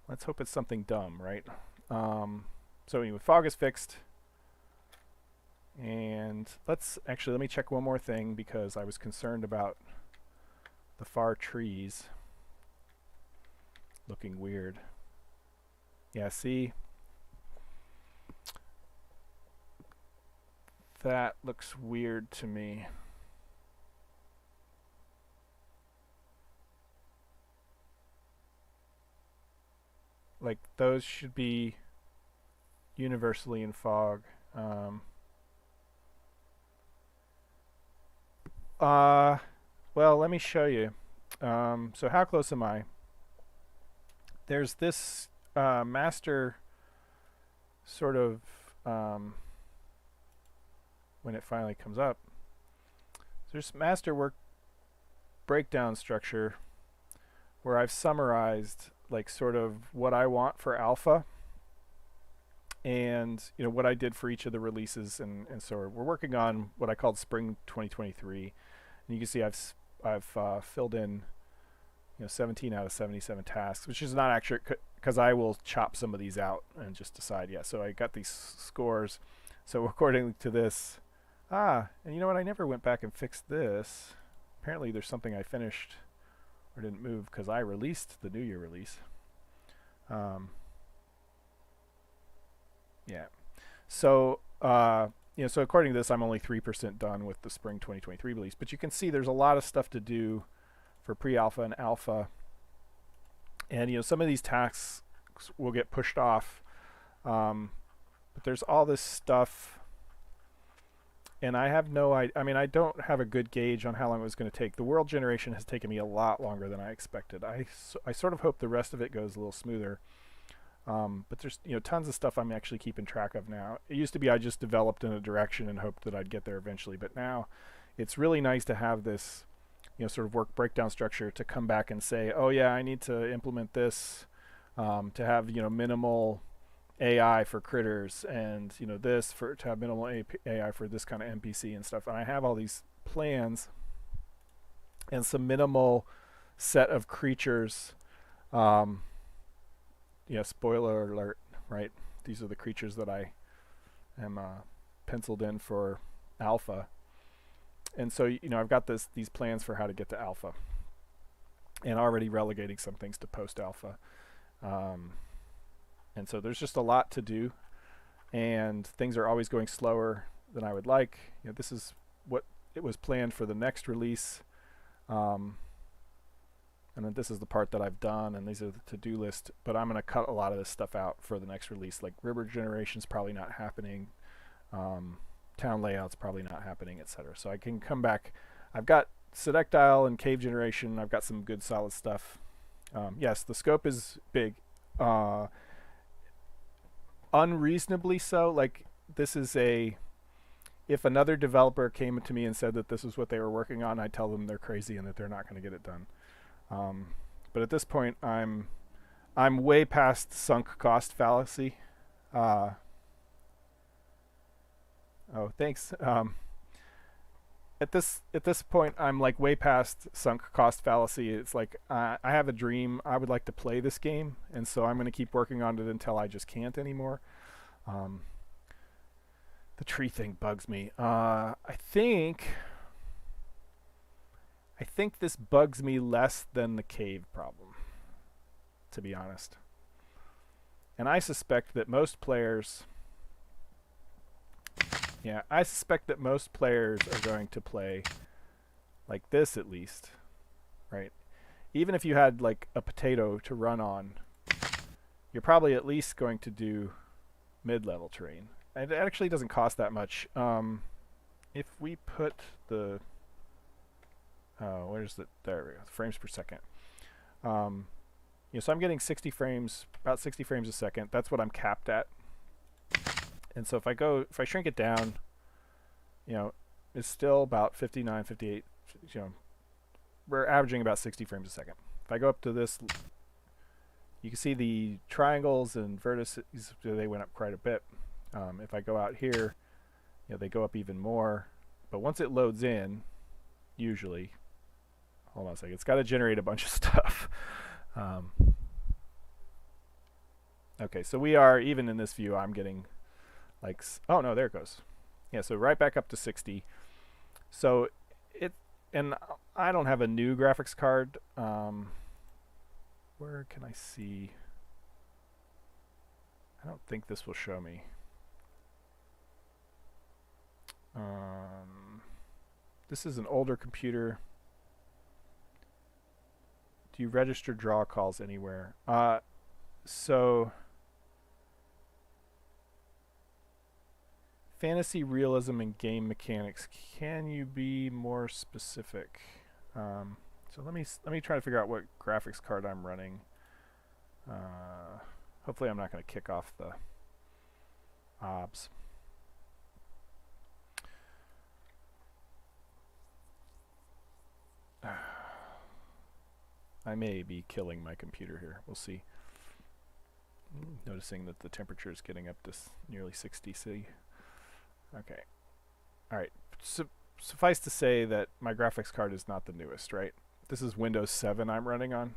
Let's hope it's something dumb, right? So anyway, fog is fixed. And let me check one more thing, because I was concerned about the far trees looking weird. Yeah, see? That looks weird to me. Like, those should be universally in fog. Well, let me show you. So how close am I? There's this master sort of when it finally comes up. There's master work breakdown structure where I've summarized like sort of what I want for alpha and what I did for each of the releases, and so we're working on what I called spring 2023, and you can see I've filled in 17 out of 77 tasks, which is not accurate because I will chop some of these out and just decide. So I got these scores. So according to this, and you know what? I never went back and fixed this. Apparently there's something I finished or didn't move because I released the New Year release. Yeah. So so according to this, I'm only 3% done with the spring 2023 release. But you can see there's a lot of stuff to do for pre-alpha and alpha, and some of these tasks will get pushed off, but there's all this stuff, and I have no idea. I mean, I don't have a good gauge on how long it was going to take. The world generation has taken me a lot longer than I expected. I sort of hope the rest of it goes a little smoother, but there's tons of stuff I'm actually keeping track of now. It used to be I just developed in a direction and hoped that I'd get there eventually, but now it's really nice to have this sort of work breakdown structure to come back and say, oh yeah, I need to implement this to have minimal AI for critters, and this to have minimal AI for this kind of NPC and stuff. And I have all these plans and some minimal set of creatures. Spoiler alert, right? These are the creatures that I am penciled in for alpha. And so, I've got these plans for how to get to alpha, and already relegating some things to post alpha. And so there's just a lot to do, and things are always going slower than I would like. This is what it was planned for the next release. And then this is the part that I've done, and these are the to-do list, but I'm going to cut a lot of this stuff out for the next release. Like river generation's probably not happening, town layout's probably not happening, etc. So I can come back. I've got Sedectile and cave generation. I've got some good solid stuff. Yes, the scope is big. Unreasonably so. Like, this is if another developer came to me and said that this is what they were working on, I'd tell them they're crazy and that they're not going to get it done. But at this point, I'm way past sunk cost fallacy. Oh, thanks. At this point, I'm like way past sunk cost fallacy. It's like I have a dream. I would like to play this game, and so I'm going to keep working on it until I just can't anymore. The tree thing bugs me. I think this bugs me less than the cave problem, to be honest. And I suspect that most players are going to play like this, at least, right? Even if you had like a potato to run on, you're probably at least going to do mid-level terrain. And it actually doesn't cost that much. If we put the where's the, there we go, frames per second. So I'm getting 60 frames, about 60 frames a second. That's what I'm capped at. And so if I shrink it down, it's still about 59, 58, we're averaging about 60 frames a second. If I go up to this, you can see the triangles and vertices, they went up quite a bit. If I go out here, they go up even more. But once it loads in, usually, hold on a second, it's got to generate a bunch of stuff. Okay, so we are, even in this view, I'm getting like, oh no, there it goes. Yeah, so right back up to 60. So and I don't have a new graphics card. Where can I see? I don't think this will show me. This is an older computer. Do you register draw calls anywhere? So fantasy realism and game mechanics. Can you be more specific? So let me try to figure out what graphics card I'm running. Hopefully I'm not going to kick off the OBS. I may be killing my computer here. We'll see. Noticing that the temperature is getting up to nearly 60 C. Okay. All right. Suffice to say that my graphics card is not the newest, right? This is Windows 7 I'm running on.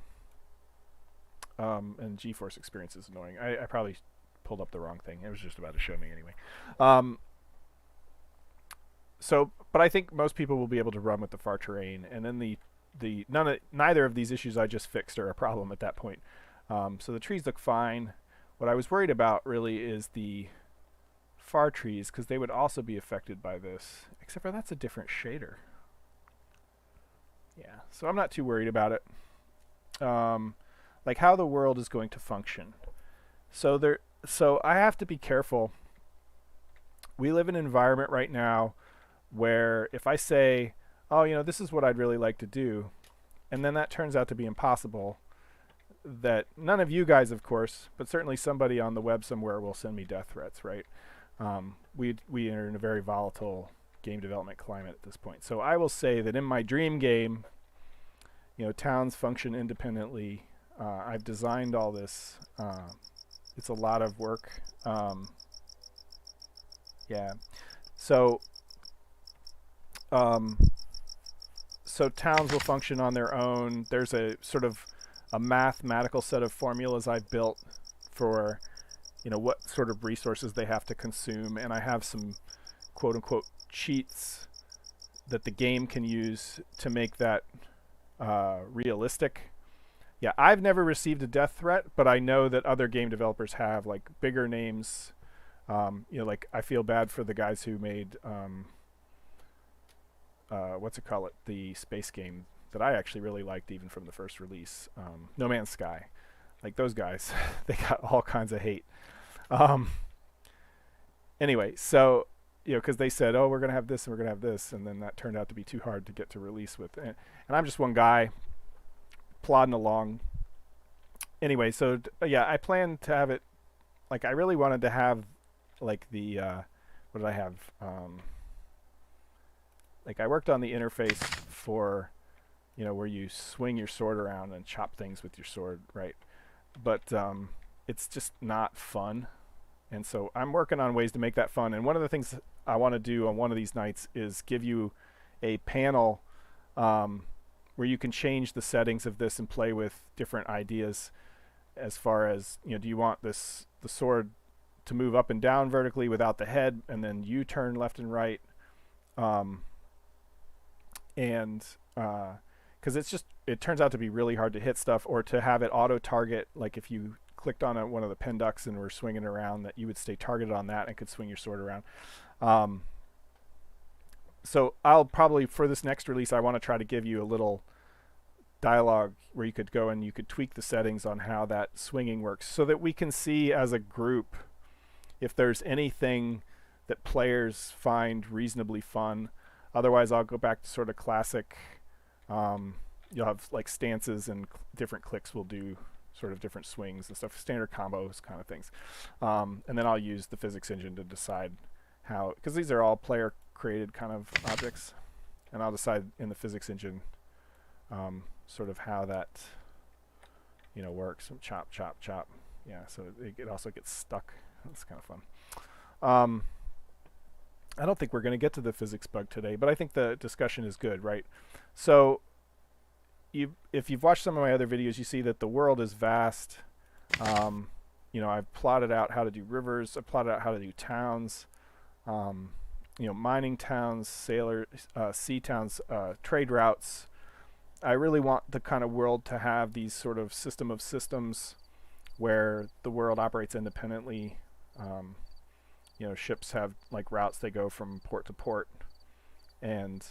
And GeForce Experience is annoying. I probably pulled up the wrong thing. It was just about to show me anyway. But I think most people will be able to run with the far terrain, and then neither of these issues I just fixed are a problem at that point. So the trees look fine. What I was worried about really is the far trees, because they would also be affected by this, except for that's a different shader. Yeah, so I'm not too worried about it. Like how the world is going to function. So I have to be careful. We live in an environment right now where if I say, oh, this is what I'd really like to do, and then that turns out to be impossible, that none of you guys, of course, but certainly somebody on the web somewhere will send me death threats, right? We are in a very volatile game development climate at this point. So I will say that in my dream game, towns function independently. I've designed all this. It's a lot of work. Yeah. So towns will function on their own. There's a sort of a mathematical set of formulas I've built for what sort of resources they have to consume, and I have some quote-unquote cheats that the game can use to make that realistic. Yeah, I've never received a death threat, but I know that other game developers have, like bigger names. Like I feel bad for the guys who made what's it called? The space game that I actually really liked, even from the first release, No Man's Sky. Like those guys, they got all kinds of hate. Um, anyway, so because they said, "Oh, we're gonna have this and we're gonna have this," and then that turned out to be too hard to get to release with, and I'm just one guy plodding along. Anyway, so yeah, I plan to have it. Like I really wanted to have, like the what did I have? Like I worked on the interface for, where you swing your sword around and chop things with your sword, right? But it's just not fun. And so I'm working on ways to make that fun. And one of the things I want to do on one of these nights is give you a panel where you can change the settings of this and play with different ideas as far as, do you want the sword to move up and down vertically without the head, and then you turn left and right? Because it turns out to be really hard to hit stuff, or to have it auto target, like if you clicked on one of the pen ducks and were swinging around, that you would stay targeted on that and could swing your sword around. So I'll probably, for this next release, I want to try to give you a little dialogue where you could go and you could tweak the settings on how that swinging works, so that we can see as a group if there's anything that players find reasonably fun. Otherwise, I'll go back to sort of classic. You'll have like stances, and different clicks will do sort of different swings and stuff, standard combos kind of things. And then I'll use the physics engine to decide how, because these are all player created kind of objects, and I'll decide in the physics engine sort of how that works. And chop, chop, chop. Yeah, so it also gets stuck. That's kind of fun. I don't think we're going to get to the physics bug today, but I think the discussion is good, right? So if you've watched some of my other videos, you see that the world is vast. I've plotted out how to do rivers. I've plotted out how to do towns. Mining towns, sea towns, trade routes. I really want the kind of world to have these sort of system of systems where the world operates independently. Ships have like routes they go from port to port, and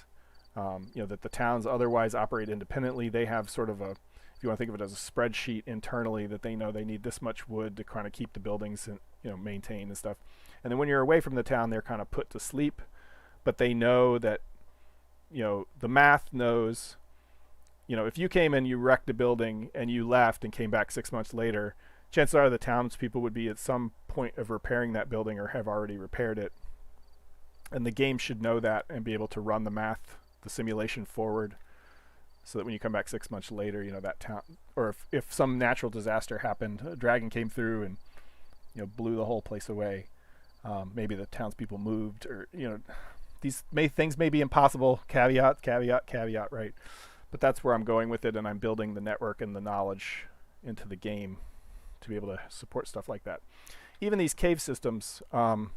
that the towns otherwise operate independently. They have sort of if you want to think of it as a spreadsheet internally, that they know they need this much wood to kind of keep the buildings and maintained and stuff. And then when you're away from the town, they're kind of put to sleep, but they know that the math knows. If you came and you wrecked a building and you left and came back 6 months later, chances are the townspeople would be at some point of repairing that building or have already repaired it. And the game should know that and be able to run the math, the simulation forward, so that when you come back 6 months later, that town, or if some natural disaster happened, a dragon came through and blew the whole place away, maybe the townspeople moved, or these things may be impossible. Caveat, caveat, caveat, right? But that's where I'm going with it, and I'm building the network and the knowledge into the game to be able to support stuff like that. Even these cave systems, the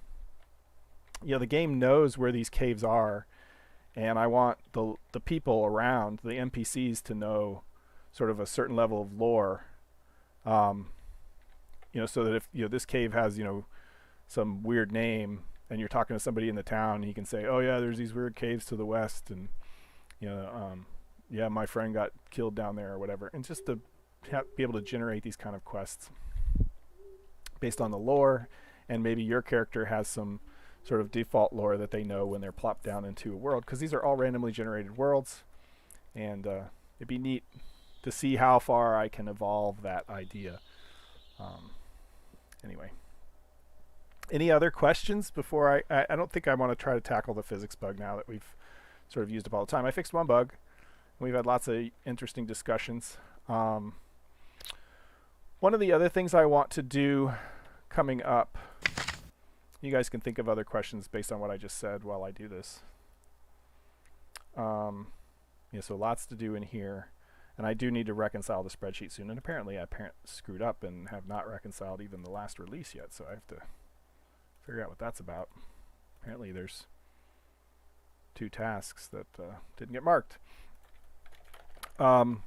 game knows where these caves are, and I want the people around, the NPCs, to know sort of a certain level of lore, so that if this cave has some weird name, and you're talking to somebody in the town, he can say, "Oh yeah, there's these weird caves to the west, and yeah, my friend got killed down there," or whatever. And just to be able to generate these kind of quests based on the lore, and maybe your character has some sort of default lore that they know when they're plopped down into a world, because these are all randomly generated worlds, and it'd be neat to see how far I can evolve that idea. Anyway, any other questions before I don't think I want to try to tackle the physics bug now that we've sort of used up all the time. I fixed one bug. We've had lots of interesting discussions. One of the other things I want to do coming up, you guys can think of other questions based on what I just said while I do this. So lots to do in here. And I do need to reconcile the spreadsheet soon. And apparently I screwed up and have not reconciled even the last release yet. So I have to figure out what that's about. Apparently there's 2 tasks that didn't get marked. One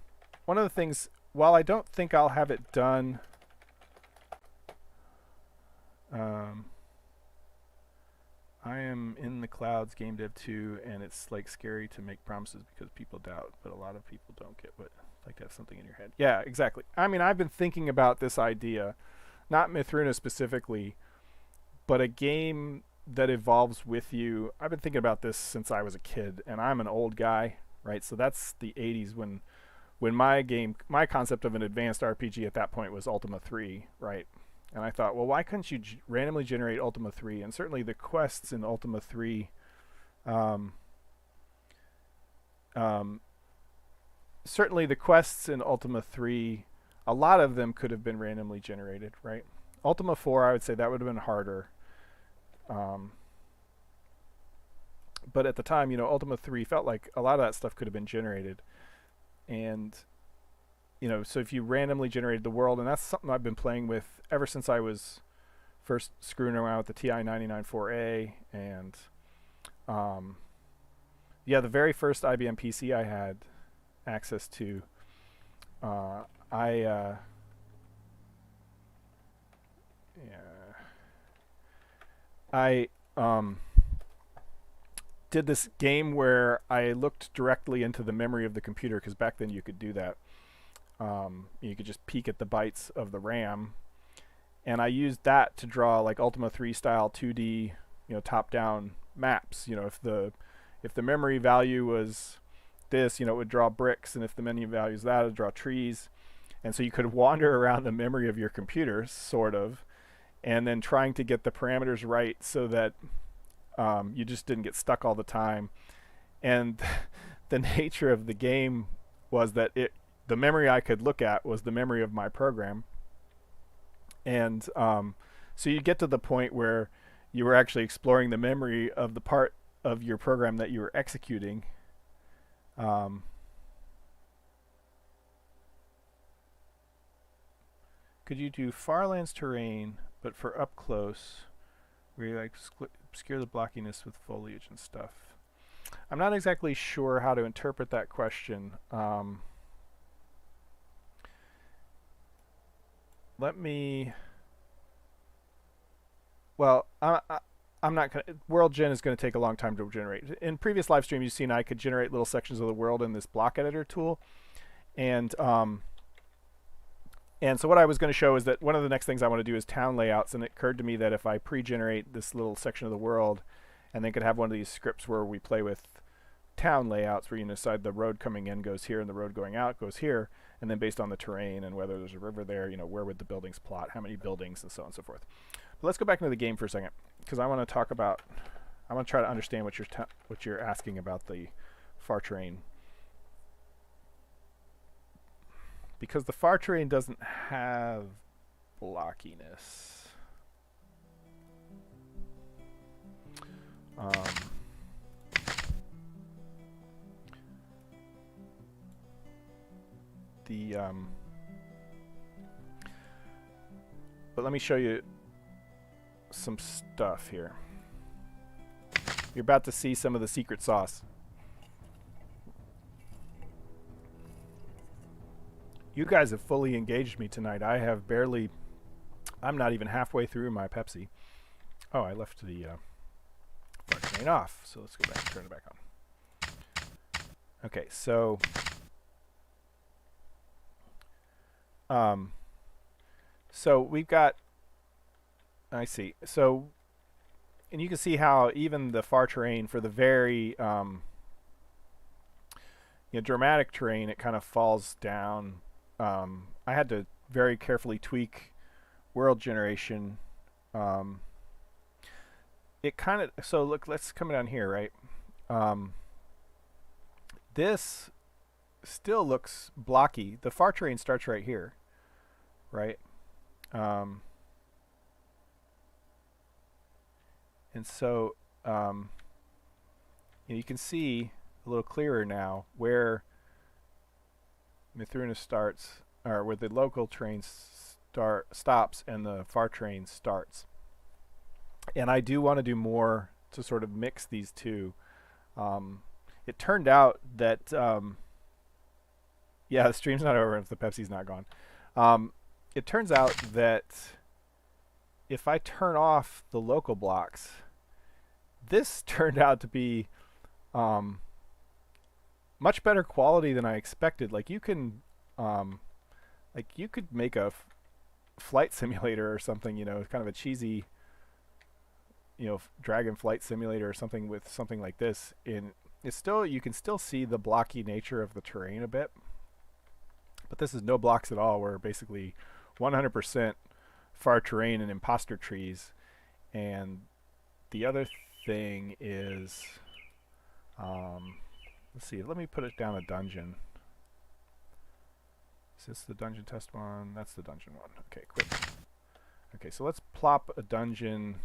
of the things, while I don't think I'll have it done, I am in the clouds game dev 2, and it's like scary to make promises because people doubt, but a lot of people don't get what, like to have something in your head. Yeah, exactly. I mean, I've been thinking about this idea, not Mythruna specifically, but a game that evolves with you. I've been thinking about this since I was a kid, and I'm an old guy, right? So that's the 80s when my concept of an advanced RPG at that point was Ultima 3, right? And I thought, well, why couldn't you randomly generate Ultima 3? And certainly the quests in Ultima 3, a lot of them could have been randomly generated, right? Ultima 4, I would say that would have been harder. But at the time, Ultima 3 felt like a lot of that stuff could have been generated. And so if you randomly generated the world, and that's something I've been playing with ever since I was first screwing around with the TI 99.4a, and the very first IBM PC I had access to, I did this game where I looked directly into the memory of the computer, because back then you could do that. You could just peek at the bytes of the RAM, and I used that to draw like Ultima 3 style 2D, top-down maps. If the memory value was this, it would draw bricks, and if the memory value is that, it would draw trees. And so you could wander around the memory of your computer, sort of, and then trying to get the parameters right so that you just didn't get stuck all the time. And the nature of the game was that the memory I could look at was the memory of my program. And so you get to the point where you were actually exploring the memory of the part of your program that you were executing. Could you do Farlands terrain, but for up close, where you obscure the blockiness with foliage and stuff? I'm not exactly sure how to interpret that question. I'm not going to, world gen is going to take a long time to generate. In previous live stream, you've seen I could generate little sections of the world in this block editor tool. And so what I was going to show is that one of the next things I want to do is town layouts, and it occurred to me that if I pre-generate this little section of the world, and then could have one of these scripts where we play with town layouts, where you decide the road coming in goes here and the road going out goes here, and then based on the terrain and whether there's a river there, where would the buildings plot, how many buildings, and so on and so forth. But let's go back into the game for a second, because I want to try to understand what you're asking about the far terrain. Because the far terrain doesn't have blockiness. But let me show you some stuff here. You're about to see some of the secret sauce. You guys have fully engaged me tonight. I'm not even halfway through my Pepsi. Oh, I left the far terrain off. So let's go back and turn it back on. Okay, so we've got, I see. So, and you can see how even the far terrain for the very dramatic terrain, it kind of falls down. I had to very carefully tweak world generation. So look, let's come down here, right? This still looks blocky. The far terrain starts right here, right? And so you can see a little clearer now where Mythruna starts, or where the local train stops and the far train starts. And I do want to do more to sort of mix these two. It turned out that yeah, the stream's not over if the Pepsi's not gone. It turns out that if I turn off the local blocks, this turned out to be much better quality than I expected. Like you can, you could make a flight simulator or something, kind of a cheesy, Dragon Flight Simulator or something with something like this. You can still see the blocky nature of the terrain a bit, but this is no blocks at all. We're basically 100% far terrain and imposter trees. And the other thing is, let's see, let me put it down a dungeon. Is this the dungeon test one? That's the dungeon one. Okay, quick. Okay, so let's plop a dungeon,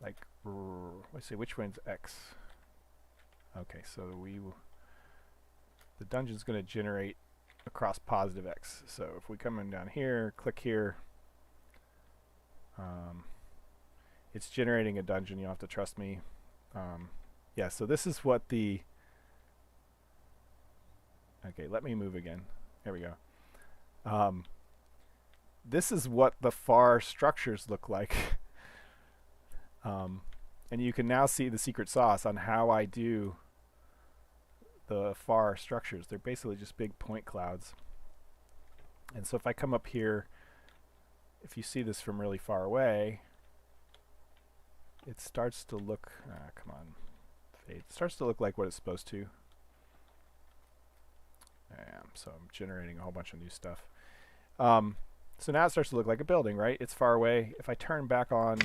let's see, which one's X? Okay, so the dungeon's going to generate across positive X. So if we come in down here, click here, it's generating a dungeon. You'll have to trust me. Yeah, so this is what okay, let me move again. There we go. This is what the far structures look like. And you can now see the secret sauce on how I do the far structures. They're basically just big point clouds. And so if I come up here, if you see this from really far away, it starts to look, come on, fade. It starts to look like what it's supposed to. So I'm generating a whole bunch of new stuff. So now it starts to look like a building, right? It's far away. If I turn back on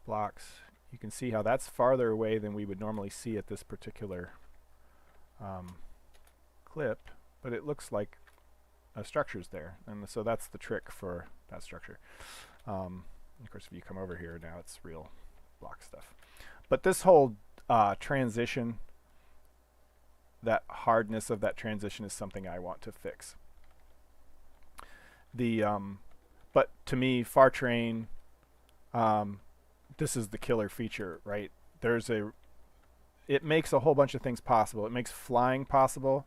blocks, you can see how that's farther away than we would normally see at this particular clip, but it looks like a structure's there. And so that's the trick for that structure. Of course, if you come over here, now it's real block stuff. But this whole transition, that hardness of that transition is something I want to fix. But to me, far terrain, this is the killer feature, right? It makes a whole bunch of things possible. It makes flying possible.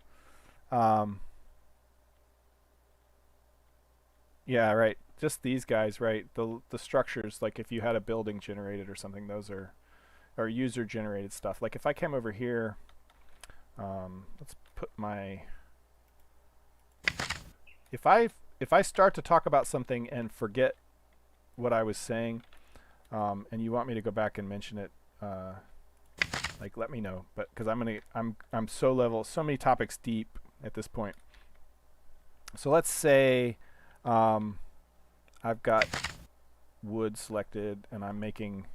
Yeah, right. Just these guys, right? The structures, like if you had a building generated or something, those are user generated stuff. Like if I came over here, let's put if I start to talk about something and forget what I was saying, and you want me to go back and mention it, let me know. But because I'm so many topics deep at this point. So let's say I've got wood selected and I'm making,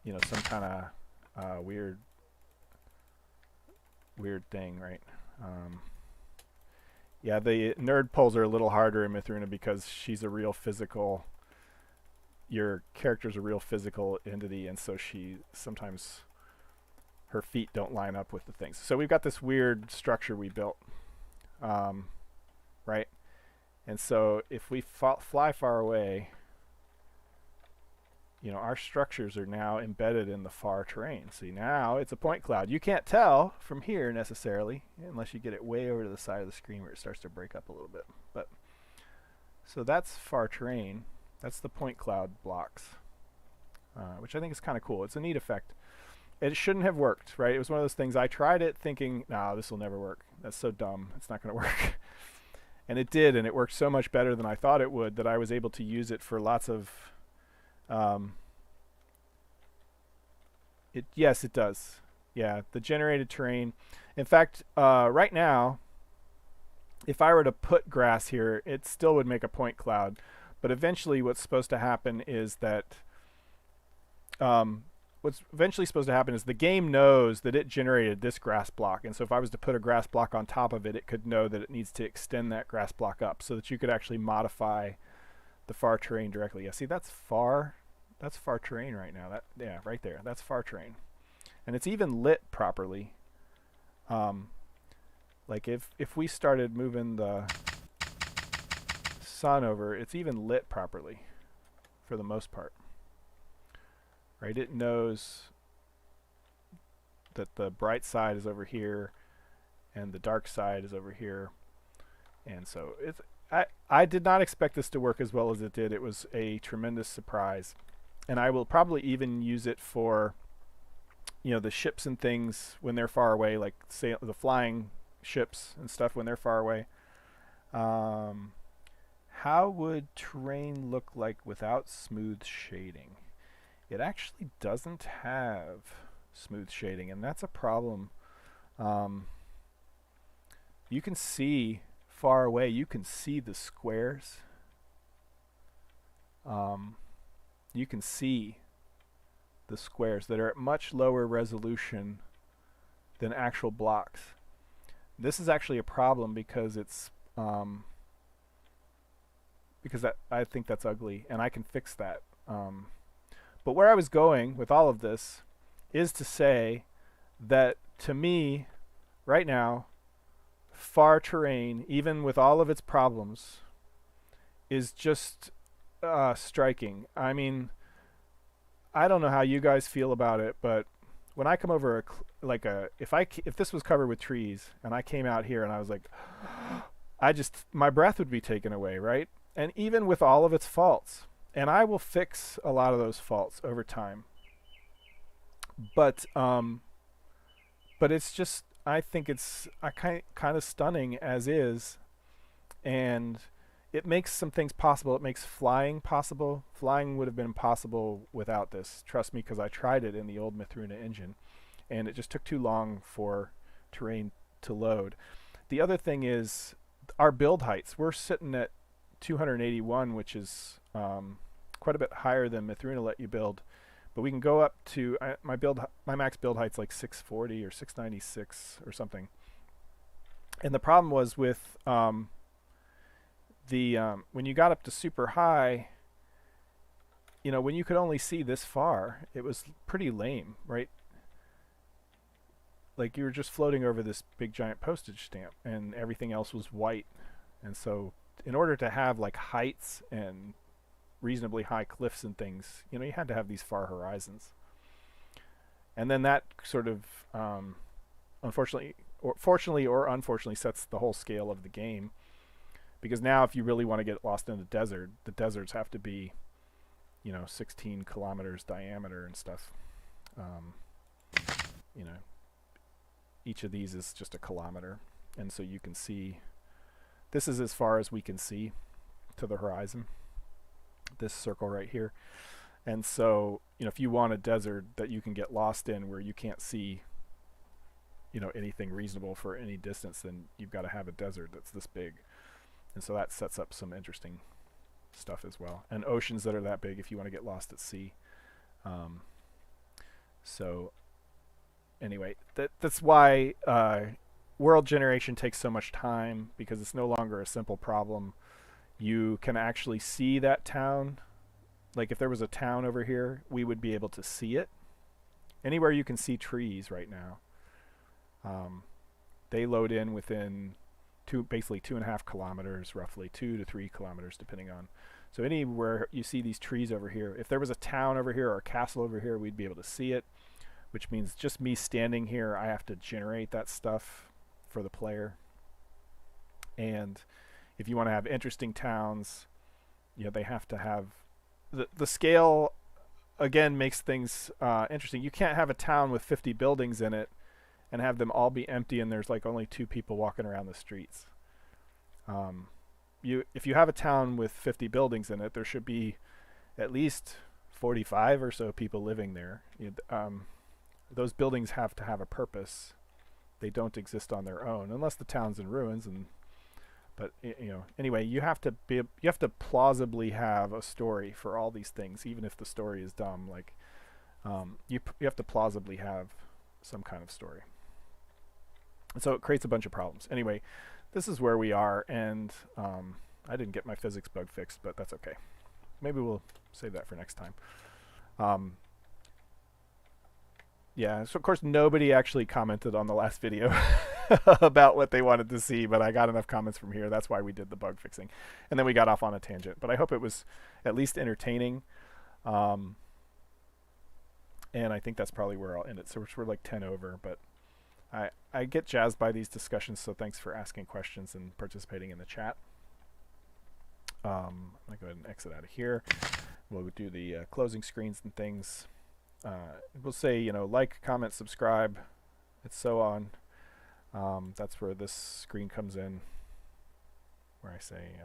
some kind of weird thing, right? Yeah, the nerd polls are a little harder in Mythruna because she's a real physical. Your character's a real physical entity, and so sometimes her feet don't line up with the things. So we've got this weird structure we built, right? And so if we fly far away, our structures are now embedded in the far terrain. See, now it's a point cloud. You can't tell from here necessarily, unless you get it way over to the side of the screen where it starts to break up a little bit. But so that's far terrain. That's the point cloud blocks, which I think is kind of cool. It's a neat effect. It shouldn't have worked, right? It was one of those things. I tried it thinking, no, this will never work. That's so dumb. It's not going to work. And it did, and it worked so much better than I thought it would that I was able to use it for lots of... yes, it does. Yeah, the generated terrain. In fact, right now, if I were to put grass here, it still would make a point cloud. But eventually what's supposed to happen is that... the game knows that it generated this grass block. And so if I was to put a grass block on top of it, it could know that it needs to extend that grass block up so that you could actually modify the far terrain directly. Yeah, see, that's far terrain right now. Yeah, right there. That's far terrain. And it's even lit properly. Like if we started moving the sun over, it's even lit properly for the most part. Right? It knows that the bright side is over here and the dark side is over here. And so I did not expect this to work as well as it did. It was a tremendous surprise. And I will probably even use it for, the ships and things when they're far away, like the flying ships and stuff when they're far away. How would terrain look like without smooth shading? It actually doesn't have smooth shading, and that's a problem. You can see far away, you can see the squares. You can see the squares that are at much lower resolution than actual blocks. This is actually a problem because it's I think that's ugly, and I can fix that. But where I was going with all of this is to say that, to me, right now, far terrain, even with all of its problems, is just striking. I mean, I don't know how you guys feel about it, but when I come over if this was covered with trees and I came out here and I was like, my breath would be taken away, right? And even with all of its faults, and I will fix a lot of those faults over time. But it's just, I think it's kind of stunning as is, and it makes some things possible. It makes flying possible. Flying would have been impossible without this. Trust me, because I tried it in the old Mythruna engine, and it just took too long for terrain to load. The other thing is our build heights. We're sitting at 281, which is quite a bit higher than Mythruna let you build. But we can go up to my max build height's like 640 or 696 or something. And the problem was with when you got up to super high, when you could only see this far, it was pretty lame, right? Like you were just floating over this big giant postage stamp, and everything else was white. And so, in order to have like heights and reasonably high cliffs and things, you had to have these far horizons. And then that sort of, fortunately or unfortunately, sets the whole scale of the game. Because now if you really want to get lost in the deserts have to be, 16 kilometers diameter and stuff. Each of these is just a kilometer. And so you can see, this is as far as we can see to the horizon. This circle right here. And so, if you want a desert that you can get lost in where you can't see, anything reasonable for any distance, then you've got to have a desert that's this big. And so that sets up some interesting stuff as well. And oceans that are that big if you want to get lost at sea. So anyway, that's why world generation takes so much time, because it's no longer a simple problem. You can actually see that town. Like if there was a town over here, we would be able to see it. Anywhere you can see trees right now, they load in within basically 2.5 kilometers, roughly 2 to 3 kilometers, depending on. So anywhere you see these trees over here, if there was a town over here or a castle over here, we'd be able to see it, which means just me standing here, I have to generate that stuff for the player. And if you want to have interesting towns, they have to have the scale. Again, makes things interesting. You can't have a town with 50 buildings in it and have them all be empty and there's like only 2 people walking around the streets. If you have a town with 50 buildings in it, there should be at least 45 or so people living there. Those buildings have to have a purpose. They don't exist on their own unless the town's in ruins. But anyway, you have to plausibly have a story for all these things, even if the story is dumb. Like you have to plausibly have some kind of story. And so it creates a bunch of problems. Anyway, this is where we are, and I didn't get my physics bug fixed, but that's okay. Maybe we'll save that for next time. Yeah, so of course nobody actually commented on the last video about what they wanted to see, but I got enough comments from here. That's why we did the bug fixing. And then we got off on a tangent. But I hope it was at least entertaining. and I think that's probably where I'll end it. So we're like 10 over, but I get jazzed by these discussions, so thanks for asking questions and participating in the chat. I'm going to go ahead and exit out of here. We'll do the closing screens and things. We'll say, you know, like, comment, subscribe, and so on. That's where this screen comes in, where I say,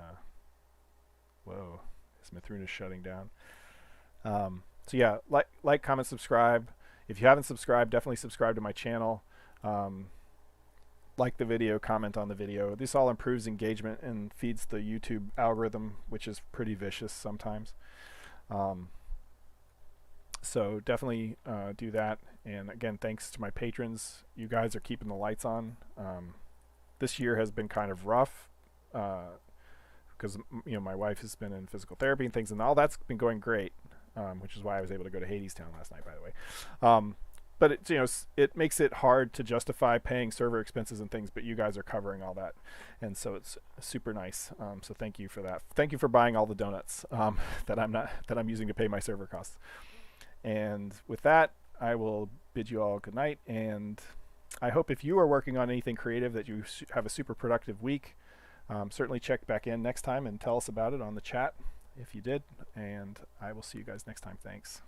whoa, is Mythruna shutting down? So yeah, like, comment, subscribe. If you haven't subscribed, definitely subscribe to my channel. Like the video, comment on the video. This all improves engagement and feeds the YouTube algorithm, which is pretty vicious sometimes. So definitely do that. And again, thanks to my patrons. You guys are keeping the lights on. This year has been kind of rough because you know, my wife has been in physical therapy and things, and all that's been going great, which is why I was able to go to Hadestown last night, by the way. But it, you know, it makes it hard to justify paying server expenses and things, but you guys are covering all that, and so it's super nice. So thank you for that. Thank you for buying all the donuts that I'm using to pay my server costs. And with that, I will bid you all good night, and I hope if you are working on anything creative that you have a super productive week. Certainly check back in next time and tell us about it on the chat if you did, and I will see you guys next time. Thanks.